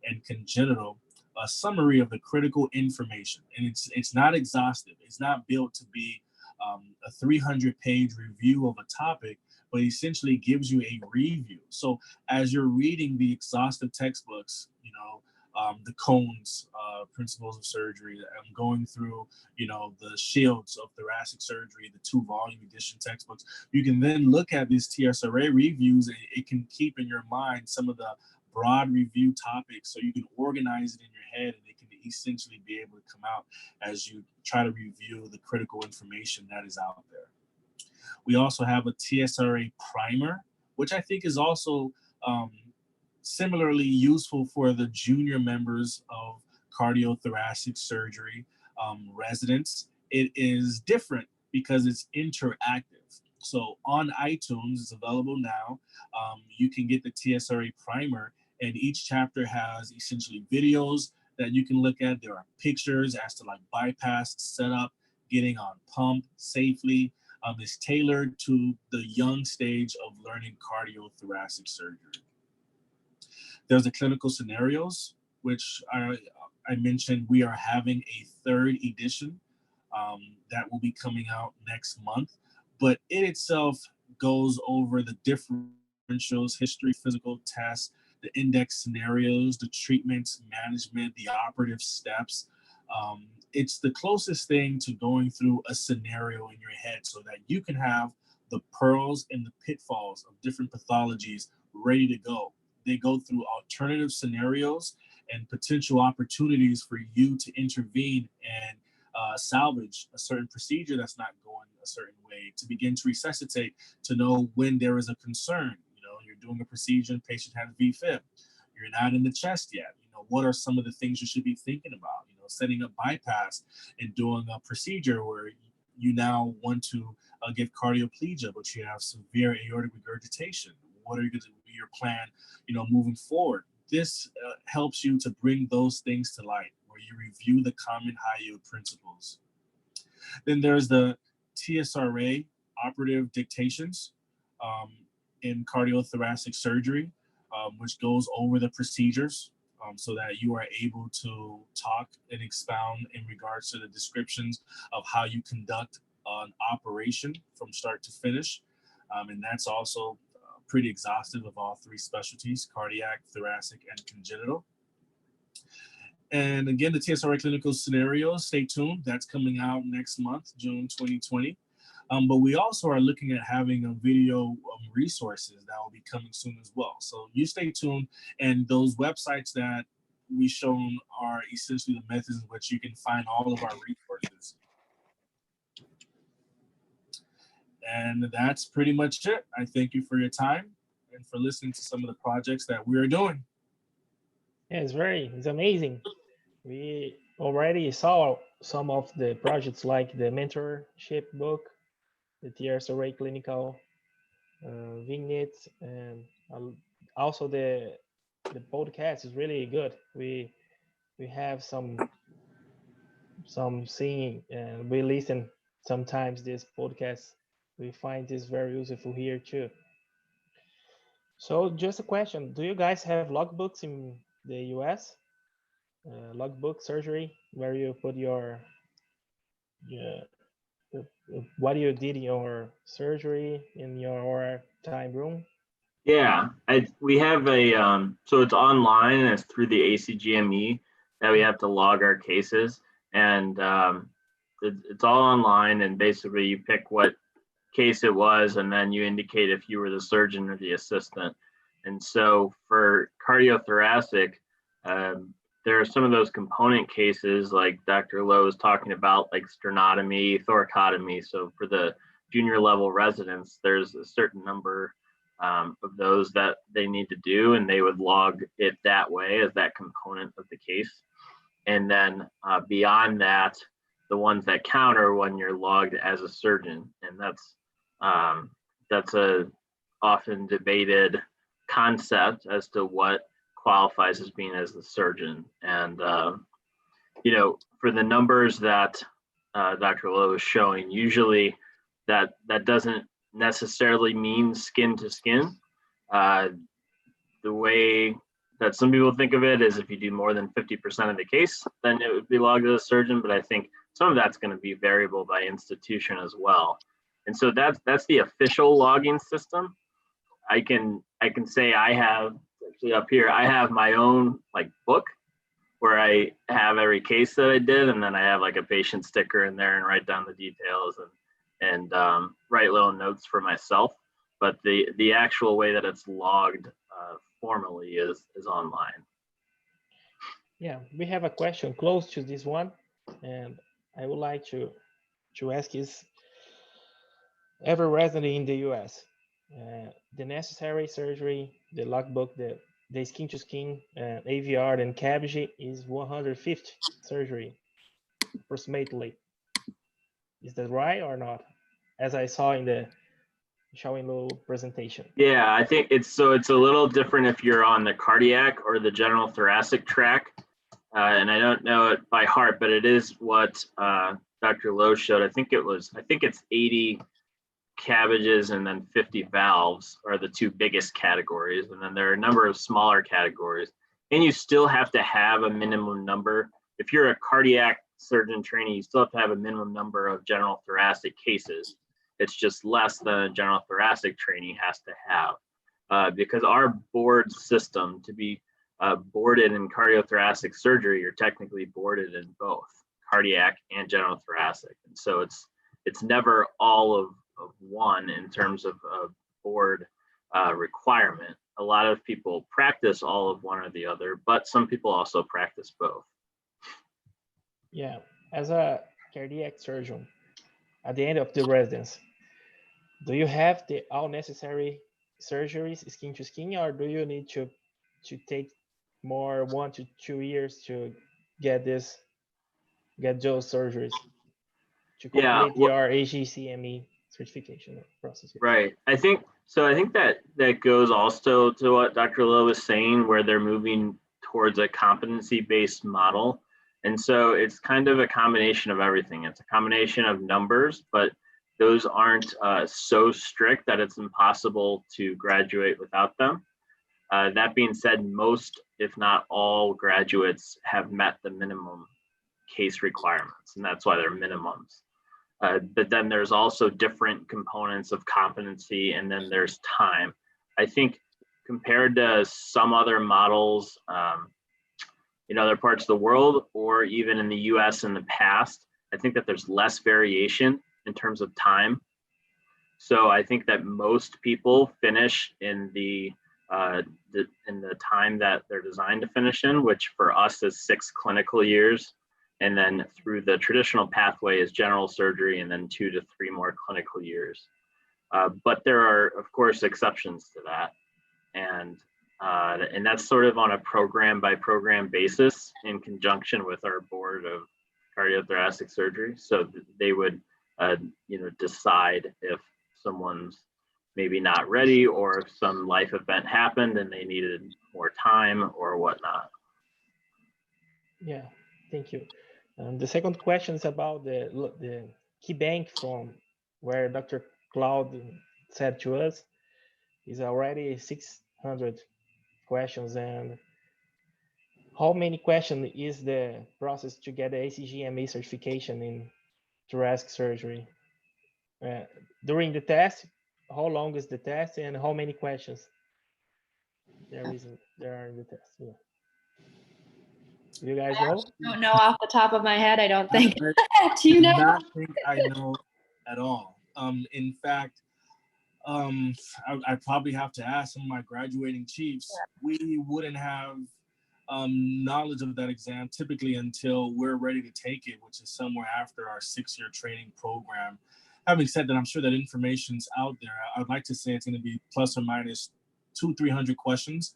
and congenital, a summary of the critical information. And it's not exhaustive. It's not built to be a 300-page review of a topic, but essentially gives you a review. So as you're reading the exhaustive textbooks, the cones, principles of surgery. I'm going through, the shields of thoracic surgery, the 2-volume edition textbooks. You can then look at these TSRA reviews, and it can keep in your mind some of the broad review topics, so you can organize it in your head, and it can essentially be able to come out as you try to review the critical information that is out there. We also have a TSRA primer, which I think is also similarly useful for the junior members of cardiothoracic surgery residents. It is different because it's interactive. So on iTunes, it's available now. You can get the TSRA primer, and each chapter has essentially videos that you can look at. There are pictures as to like bypass setup, getting on pump safely. It's tailored to the young stage of learning cardiothoracic surgery. There's the clinical scenarios, which I mentioned we are having a 3rd edition that will be coming out next month. But it itself goes over the differentials, history, physical tests, the index scenarios, the treatments, management, the operative steps. It's the closest thing to going through a scenario in your head so that you can have the pearls and the pitfalls of different pathologies ready to go. They go through alternative scenarios and potential opportunities for you to intervene and salvage a certain procedure that's not going a certain way, to begin to resuscitate, to know when there is a concern. You're doing a procedure and patient has VFib. You're not in the chest yet. What are some of the things you should be thinking about? Setting up bypass and doing a procedure where you now want to give cardioplegia, but you have severe aortic regurgitation. What are you going to be your plan, moving forward? This helps you to bring those things to light, where you review the common high yield principles. Then there's the TSRA operative dictations in cardiothoracic surgery, which goes over the procedures so that you are able to talk and expound in regards to the descriptions of how you conduct an operation from start to finish. And that's also pretty exhaustive of all 3 specialties: cardiac, thoracic, and congenital. And again, the TSRA clinical scenarios, stay tuned. That's coming out next month, June 2020. But we also are looking at having a video resources that will be coming soon as well. So you stay tuned, and those websites that we shown are essentially the methods in which you can find all of our resources. And that's pretty much it. I thank you for your time and for listening to some of the projects that we are doing. Yeah, it's amazing. We already saw some of the projects like the mentorship book, the TSRA clinical vignettes, and also the podcast is really good. We have some singing, and we listen sometimes this podcast. We find this very useful here too. So just a question, do you guys have logbooks in the US? Logbook surgery, where you put your what you did in your surgery in your time room? Yeah, we have a so it's online and it's through the ACGME that we have to log our cases, and it's all online, and basically you pick what case it was, and then you indicate if you were the surgeon or the assistant. And so for cardiothoracic, there are some of those component cases like Dr. Lowe was talking about, like sternotomy, thoracotomy. So for the junior level residents, there's a certain number of those that they need to do, and they would log it that way as that component of the case. And then beyond that, the ones that count are when you're logged as a surgeon, and that's a often debated concept as to what qualifies as being as the surgeon. And for the numbers that Dr. Lowe is showing, usually that doesn't necessarily mean skin to skin. The way that some people think of it is if you do more than 50% of the case, then it would be logged as a surgeon. But I think some of that's going to be variable by institution as well. And so that's the official logging system. I can say I have, actually up here, I have my own book where I have every case that I did, and then I have like a patient sticker in there and write down the details and write little notes for myself. But the actual way that it's logged formally is online. Yeah, we have a question close to this one, and I would like to ask is, every resident in the US, the necessary surgery, the logbook, the skin to skin, AVR and CABG is 150 surgery approximately. Is that right or not? As I saw in the showing low presentation. Yeah, I think it's a little different if you're on the cardiac or the general thoracic track. And I don't know it by heart, but it is what Dr. Lowe showed. I think it's 80 CABGs and then 50 valves are the two biggest categories. And then there are a number of smaller categories. And you still have to have a minimum number. If you're a cardiac surgeon trainee, you still have to have a minimum number of general thoracic cases. It's just less than a general thoracic trainee has to have. Because our board system, to be boarded in cardiothoracic surgery, you're technically boarded in both cardiac and general thoracic. And so it's never all of one in terms of a board requirement. A lot of people practice all of one or the other, but some people also practice both. Yeah, as a cardiac surgeon, at the end of the residence, do you have the all necessary surgeries skin to skin, or do you need to take more 1 to 2 years to get those surgeries to complete your ACGME certification process? Right. I think that goes also to what Dr. Lowe was saying, where they're moving towards a competency-based model. And so it's kind of a combination of everything. It's a combination of numbers, but those aren't so strict that it's impossible to graduate without them. That being said, most, if not all, graduates have met the minimum case requirements, and that's why they're minimums. But then there's also different components of competency, and then there's time. I think compared to some other models in other parts of the world, or even in the US in the past, I think that there's less variation in terms of time. So I think that most people finish in the time that they're designed to finish in, which for us is 6 clinical years. And then through the traditional pathway is general surgery, and then 2 to 3 more clinical years. But there are, of course, exceptions to that. And that's sort of on a program by program basis in conjunction with our board of cardiothoracic surgery. So they would, decide if someone's maybe not ready, or if some life event happened and they needed more time or whatnot. Yeah, thank you. The second question is about the key bank from where Dr. Claude said to us is already 600 questions. And how many questions is the process to get the ACGME certification in thoracic surgery? During the test, how long is the test, and how many questions there are in the test? Yeah. You guys know? I don't know off the top of my head. I don't think. Do you know? I do not think I know at all. In fact, I probably have to ask some of my graduating chiefs. Yeah. We wouldn't have knowledge of that exam typically until we're ready to take it, which is somewhere after our 6-year training program. Having said that, I'm sure that information's out there. I'd like to say it's going to be plus or minus 200-300 questions.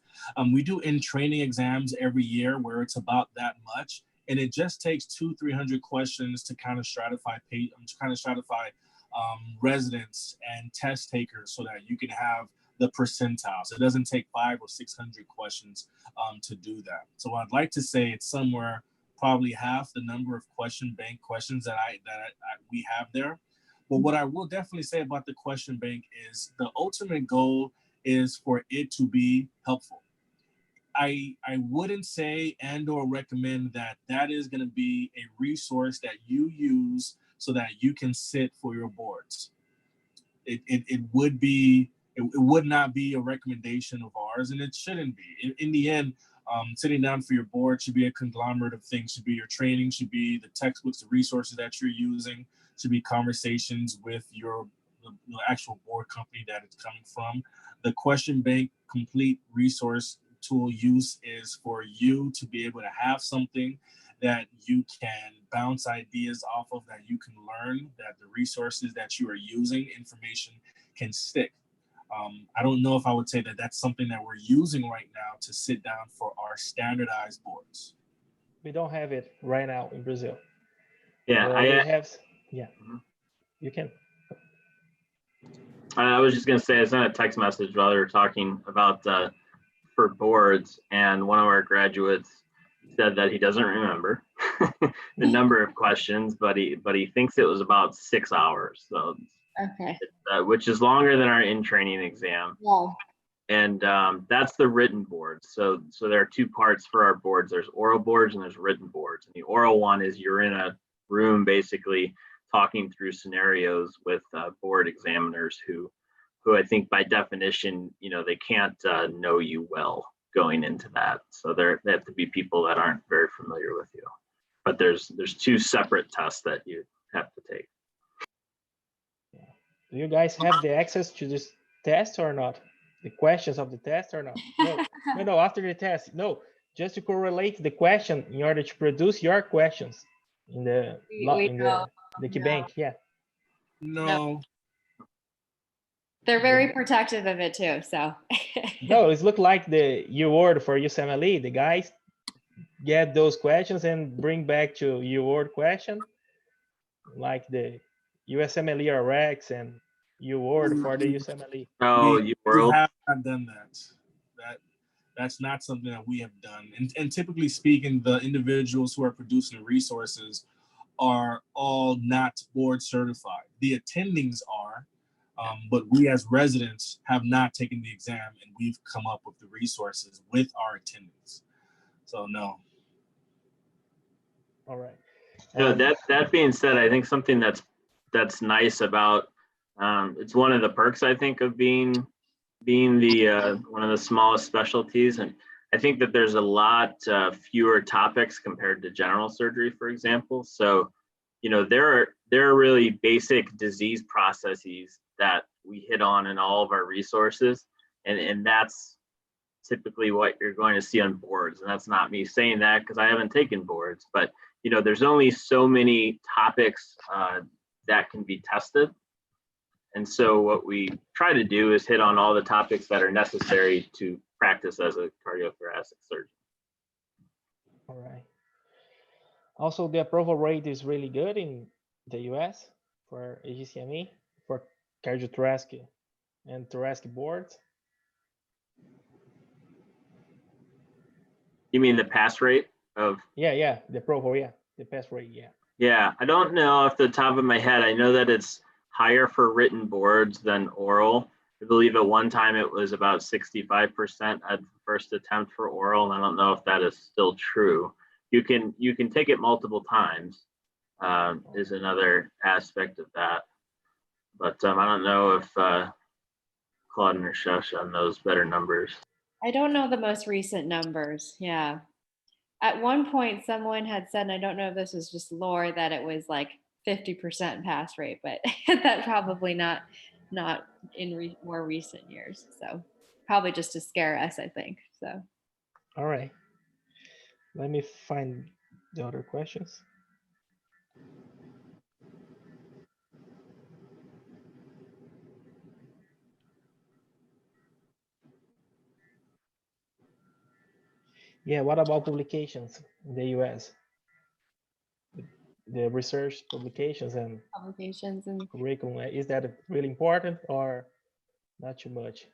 We do in-training exams every year where it's about that much, and it just takes 200-300 questions to kind of stratify residents and test takers so that you can have the percentiles. It doesn't take 500 or 600 questions to do that. So I'd like to say it's somewhere probably half the number of question bank questions that we have there. But what I will definitely say about the question bank is the ultimate goal is for it to be helpful. I wouldn't say and or recommend that is going to be a resource that you use so that you can sit for your boards. It would not be a recommendation of ours, and it shouldn't be. In the end, Sitting down for your board should be a conglomerate of things. Should be your training, should be the textbooks, the resources that you're using, should be conversations with the actual board company that it's coming from. The question bank complete resource tool use is for you to be able to have something that you can bounce ideas off of, that you can learn, that the resources that you are using, information can stick. I don't know if I would say that that's something that we're using right now to sit down for our standardized boards. We don't have it right now in Brazil. Yeah, you can. I was just gonna say, I sent a text message while they were talking about for boards, and one of our graduates said that he doesn't remember the number of questions, but he thinks it was about 6 hours. So Okay. Which is longer than our in-training exam. Wow. And that's the written board. So there are two parts for our boards. There's oral boards and there's written boards. And the oral one is you're in a room basically talking through scenarios with board examiners who I think by definition, they can't know you well going into that. So they have to be people that aren't very familiar with you. But there's two separate tests that you have to take. Do you guys have the access to this test or not? The questions of the test or not? No, after the test. No, just to correlate the question in order to produce your questions in the key bank. Yeah. No. They're very protective of it too, so. No, it looked like the UWord for USMLE. The guys get those questions and bring back to UWord question, like the USMLE or REX and UWord for the USMLE. Oh, we have not done that. That's not something that we have done. And typically speaking, the individuals who are producing the resources are all not board certified. The attendings are, but we as residents have not taken the exam, and we've come up with the resources with our attendings. So no. All right. That being said, I think something that's nice about it's one of the perks, I think, of being the one of the smallest specialties, and I think that there's a lot fewer topics compared to general surgery, for example. So, there are really basic disease processes that we hit on in all of our resources, and that's typically what you're going to see on boards. And that's not me saying that because I haven't taken boards, but there's only so many topics that can be tested. And so what we try to do is hit on all the topics that are necessary to practice as a cardiothoracic surgeon. All right. Also, the approval rate is really good in the US for ACGME, for cardiothoracic and thoracic boards. You mean the pass rate of? Yeah, the approval, the pass rate, Yeah, I don't know off the top of my head. I know that it's higher for written boards than oral. I believe at one time it was about 65% at the first attempt for oral, and I don't know if that is still true. You can take it multiple times, is another aspect of that. But I don't know if Claude or Shasha knows better numbers. I don't know the most recent numbers. Yeah. At one point, someone had said, and I don't know if this was just lore, that it was like 50% pass rate, but that probably not in more recent years. So probably just to scare us, I think. So. All right. Let me find the other questions. Yeah, what about publications in the US? The research publications and curriculum, is that really important or not too much?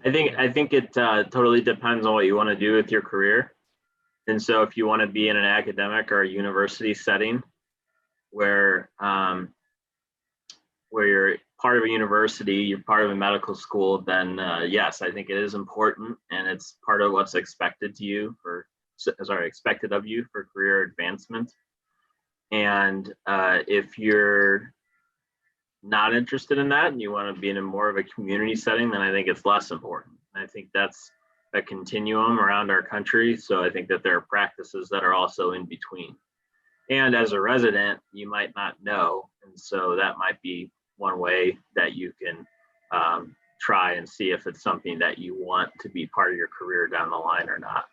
I think it totally depends on what you want to do with your career. And so if you want to be in an academic or a university setting where you're part of a university, you're part of a medical school, then yes, I think it is important, and it's part of what's expected of you for career advancement. And if you're not interested in that and you want to be in a more of a community setting, then I think it's less important. And I think that's a continuum around our country. So I think that there are practices that are also in between. And as a resident, you might not know. And so that might be one way that you can try and see if it's something that you want to be part of your career down the line or not.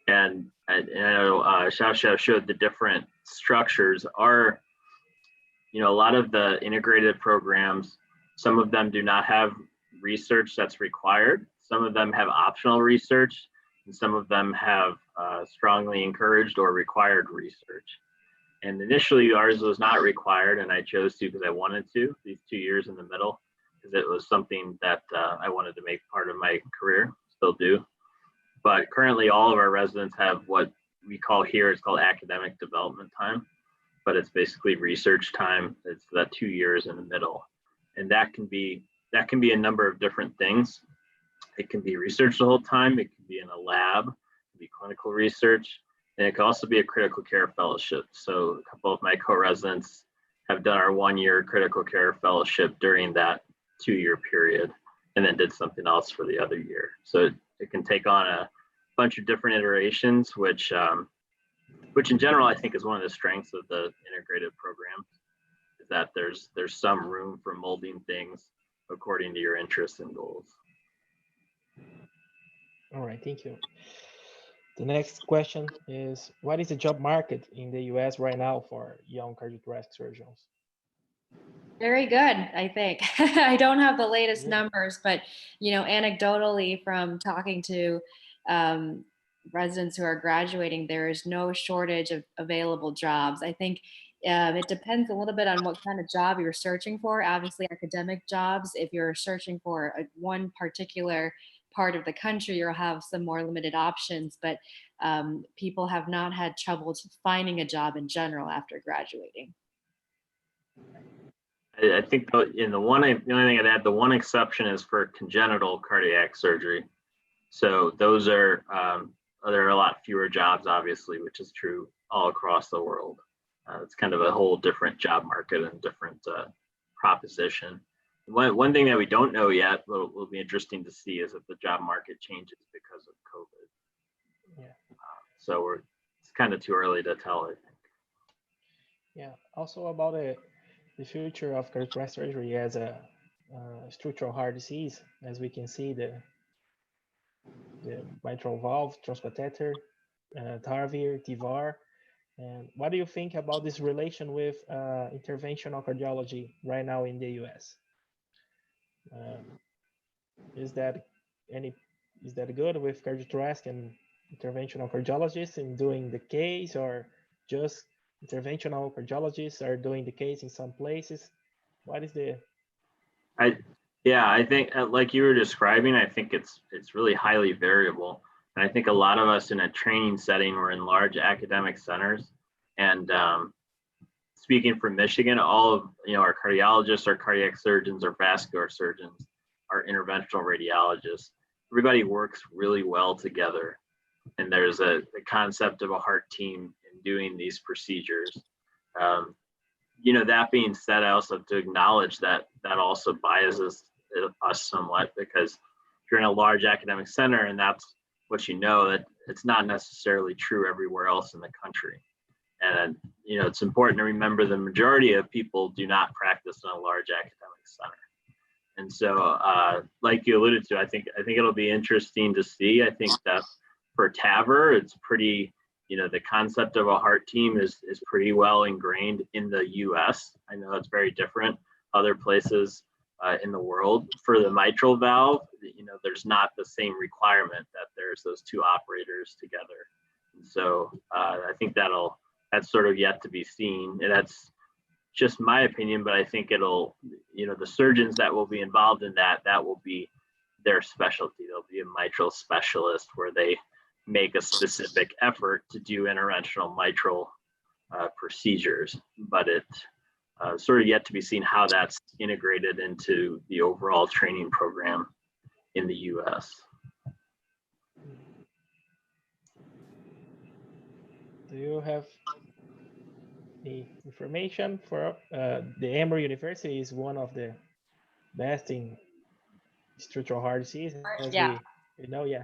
And I know Xiao showed the different structures are, a lot of the integrated programs, some of them do not have research that's required. Some of them have optional research, and some of them have strongly encouraged or required research. And initially ours was not required, and I chose to because I wanted to, these 2 years in the middle, because it was something that I wanted to make part of my career, still do. But currently all of our residents have what we call here, it's called academic development time, but it's basically research time. It's that 2 years in the middle. And that can be a number of different things. It can be research the whole time, it can be in a lab, it can be clinical research, and it can also be a critical care fellowship. So a couple of my co-residents have done our 1 year critical care fellowship during that 2 year period, and then did something else for the other year. So it can take on a bunch of different iterations, which in general, I think is one of the strengths of the integrated program, is that there's some room for molding things according to your interests and goals. All right, thank you. The next question is, what is the job market in the US right now for young cardiothoracic surgeons? Very good, I think. I don't have the latest Yeah. numbers, but anecdotally from talking to residents who are graduating, there is no shortage of available jobs. I think it depends a little bit on what kind of job you're searching for. Obviously, academic jobs, if you're searching for one particular part of the country, you'll have some more limited options, but people have not had trouble finding a job in general after graduating. I think the only thing I'd add, the one exception is for congenital cardiac surgery. So those are, there are a lot fewer jobs, obviously, which is true all across the world. It's kind of a whole different job market and different proposition. One thing that we don't know yet, will be interesting to see, is if the job market changes because of COVID. Yeah. So it's kind of too early to tell, I think. Yeah. Also about the future of cardiothoracic surgery as a structural heart disease, as we can see the mitral valve, transcatheter, TAVR, TVAR. And what do you think about this relation with interventional cardiology right now in the US? Is that good with cardiothoracic and interventional cardiologists in doing the case, or just interventional cardiologists are doing the case in some places? What is the? I think like you were describing, I think it's really highly variable. And I think a lot of us in a training setting, we're in large academic centers, and speaking from Michigan, all of our cardiologists, our cardiac surgeons, our vascular surgeons, our interventional radiologists, everybody works really well together. And there's the concept of a heart team in doing these procedures. That being said, I also have to acknowledge that also biases us somewhat, because if you're in a large academic center and that's what that it's not necessarily true everywhere else in the country. And it's important to remember the majority of people do not practice in a large academic center. And so, like you alluded to, I think it'll be interesting to see. I think that for TAVR, it's pretty, the concept of a heart team is pretty well ingrained in the US. I know it's very different other places in the world. For the mitral valve, there's not the same requirement that there's those two operators together. And so I think that's sort of yet to be seen. And that's just my opinion, but I think it'll, the surgeons that will be involved in that will be their specialty. They'll be a mitral specialist where they make a specific effort to do interventional mitral procedures, but it sort of yet to be seen how that's integrated into the overall training program in the US. Do you have the information for the Emory University is one of the best in structural heart disease, as Yeah. we know, yeah.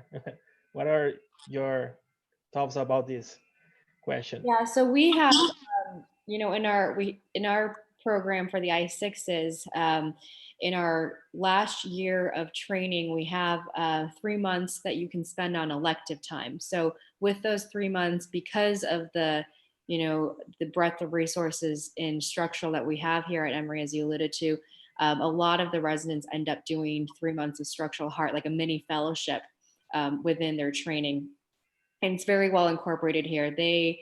What are your thoughts about this question? Yeah, so we have, you know, in our program for the I-6s, in our last year of training, we have 3 months that you can spend on elective time. So with those 3 months, because of the, you know, the breadth of resources in structural that we have here at Emory, as you alluded to, a lot of the residents end up doing 3 months of structural heart, like a mini fellowship within their training. And it's very well incorporated here. They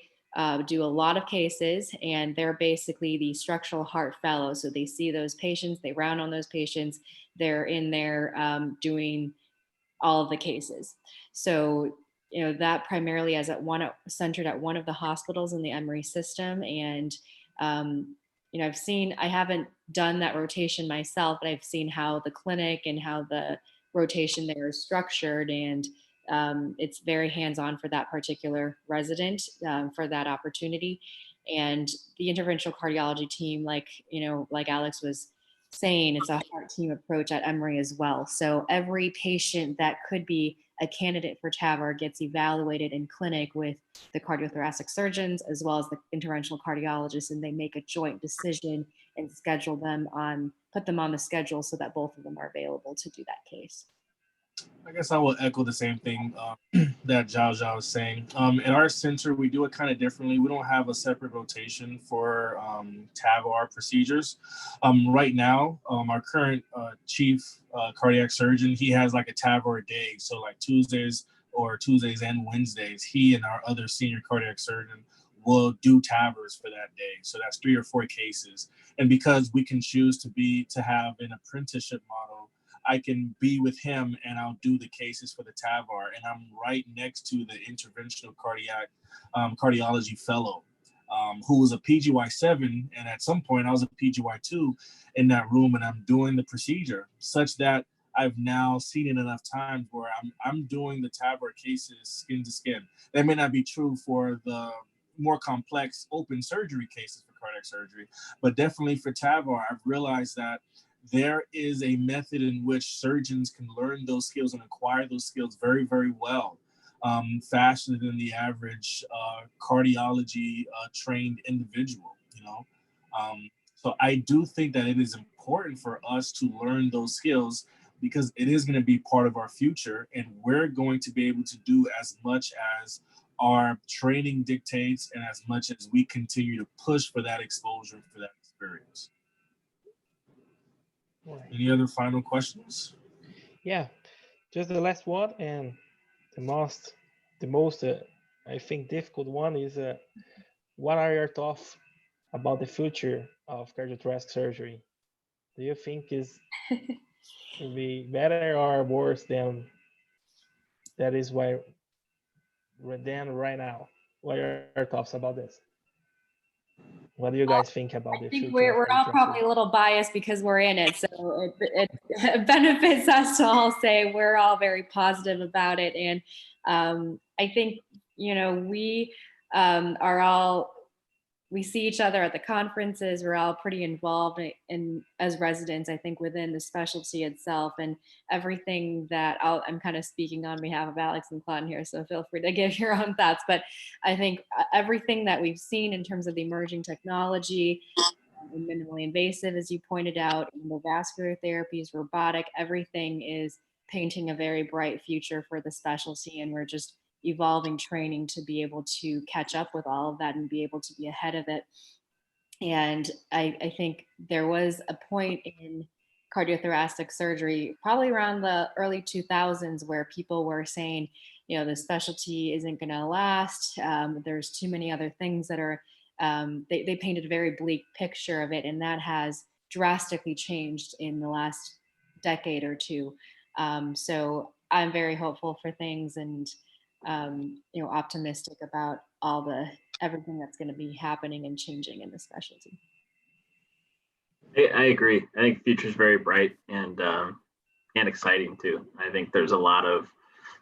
do a lot of cases, and they're basically the structural heart fellows. So they see those patients, they round on those patients, they're in there doing all of the cases. So, you know, that primarily as centered at one of the hospitals in the Emory system. And, you know, I haven't done that rotation myself, but I've seen how the clinic and how the rotation there is structured. And it's very hands-on for that particular resident for that opportunity. And the interventional cardiology team, like, you know, like Alex was saying, it's a heart team approach at Emory as well. So every patient that could be a candidate for TAVR gets evaluated in clinic with the cardiothoracic surgeons as well as the interventional cardiologists, and they make a joint decision and put them on the schedule so that both of them are available to do that case. I guess I will echo the same thing that Zhao was saying. At our center, we do it kind of differently. We don't have a separate rotation for TAVR procedures. Right now, our current chief cardiac surgeon, he has like a TAVR day. So like Tuesdays and Wednesdays, he and our other senior cardiac surgeon will do TAVRs for that day. So that's 3 or 4 cases. And because we can choose to have an apprenticeship model, I can be with him and I'll do the cases for the TAVR, and I'm right next to the interventional cardiology fellow, who was a PGY7, and at some point I was a PGY2 in that room, and I'm doing the procedure, such that I've now seen it enough times where I'm doing the TAVR cases skin to skin. That may not be true for the more complex open surgery cases for cardiac surgery, but definitely for TAVR, I've realized that there is a method in which surgeons can learn those skills and acquire those skills very, very well, faster than the average cardiology trained individual, you know? So I do think that it is important for us to learn those skills, because it is going to be part of our future, and we're going to be able to do as much as our training dictates and as much as we continue to push for that exposure, for that experience. Any other final questions? Yeah, just the last one, and the most I think difficult one is what are your thoughts about the future of cardiothoracic surgery? Do you think will be better or worse than that is why than right now? What are your thoughts about this? What do you guys think about the future? I think we're all probably a little biased because we're in it, so it benefits us to all say we're all very positive about it. And I think, you know, we see each other at the conferences. We're all pretty involved in as residents, I think, within the specialty itself, and everything that I'm kind of speaking on behalf of Alex and Claude here, so feel free to give your own thoughts. But I think everything that we've seen in terms of the emerging technology, minimally invasive, as you pointed out, endovascular therapies, robotic, everything is painting a very bright future for the specialty, and we're just evolving training to be able to catch up with all of that and be able to be ahead of it. And I think there was a point in cardiothoracic surgery, probably around the early 2000s, where people were saying, you know, the specialty isn't going to last. There's too many other things that are, they painted a very bleak picture of it. And that has drastically changed in the last decade or two. So I'm very hopeful for things, and you know, optimistic about everything that's going to be happening and changing in the specialty. I agree. I think the future is very bright and exciting too. I think there's a lot of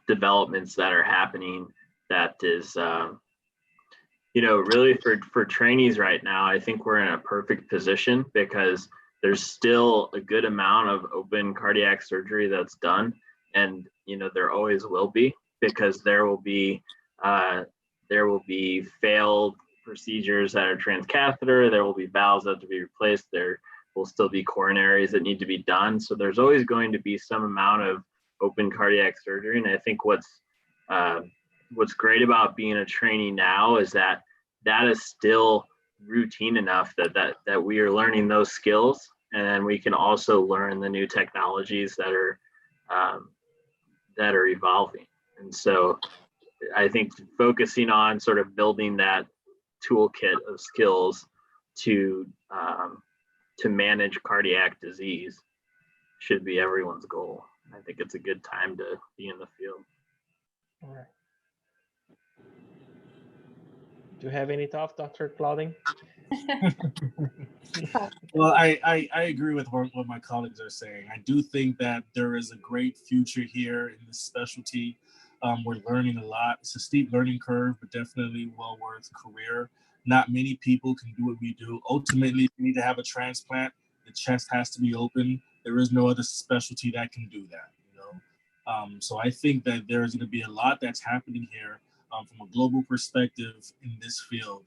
developments that are happening that is, you know, really for trainees right now. I think we're in a perfect position because there's still a good amount of open cardiac surgery that's done, and you know, there always will be. because there will be failed procedures that are transcatheter. There will be valves that have to be replaced. There will still be coronaries that need to be done. So there's always going to be some amount of open cardiac surgery. And I think what's great about being a trainee now is that is still routine enough that we are learning those skills, and then we can also learn the new technologies that are evolving. And so I think focusing on sort of building that toolkit of skills to manage cardiac disease should be everyone's goal. I think it's a good time to be in the field. All right. Do you have any thoughts, Dr. Claudine? Well, I agree with what my colleagues are saying. I do think that there is a great future here in this specialty. We're learning a lot. It's a steep learning curve, but definitely well worth career. Not many people can do what we do. Ultimately, if you need to have a transplant, the chest has to be open. There is no other specialty that can do that, you know? So I think that there is going to be a lot that's happening here from a global perspective in this field.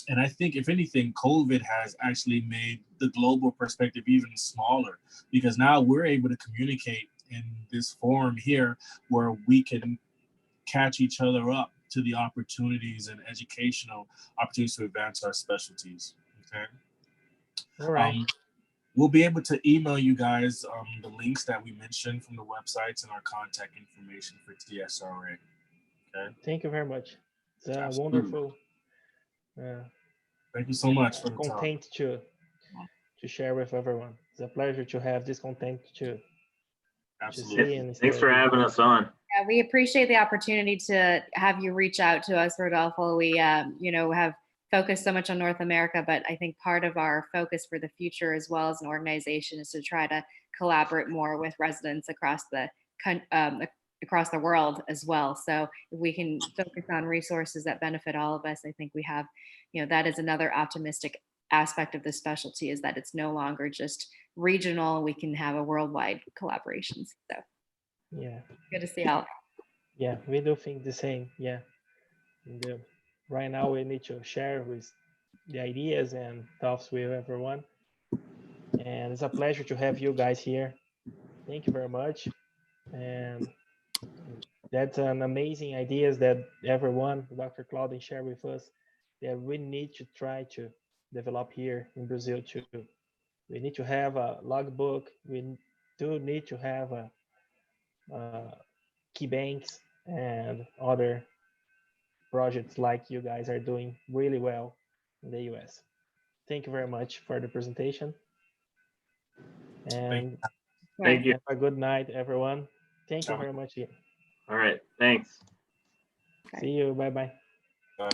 And I think, if anything, COVID has actually made the global perspective even smaller, because now we're able to communicate in this forum here where we can catch each other up to the opportunities and educational opportunities to advance our specialties. Okay. All right. We'll be able to email you guys the links that we mentioned from the websites and our contact information for TSRA. Okay. Thank you very much. It's Absolutely. wonderful. Thank you so much for the content to share with everyone. It's a pleasure to have this content to see and thanks for having us on. Yeah, we appreciate the opportunity to have you reach out to us, Rodolfo. We have focused so much on North America, but I think part of our focus for the future as well as an organization is to try to collaborate more with residents across the world as well. So if we can focus on resources that benefit all of us, I think we have, that is another optimistic aspect of this specialty, is that it's no longer just regional. We can have a worldwide collaborations. So yeah, good to see you all. Yeah, we do think the same. Yeah. Right now we need to share with the ideas and thoughts with everyone. And it's a pleasure to have you guys here. Thank you very much. And that's an amazing ideas that everyone, Dr. Claudine, shared with us, that we need to try to develop here in Brazil too. We need to have a logbook. We do need to have key banks and other projects like you guys are doing really well in the US. Thank you very much for the presentation. And thank you. Have a good night, everyone. Thank you very much. All right, thanks. See you. Bye-bye. Bye.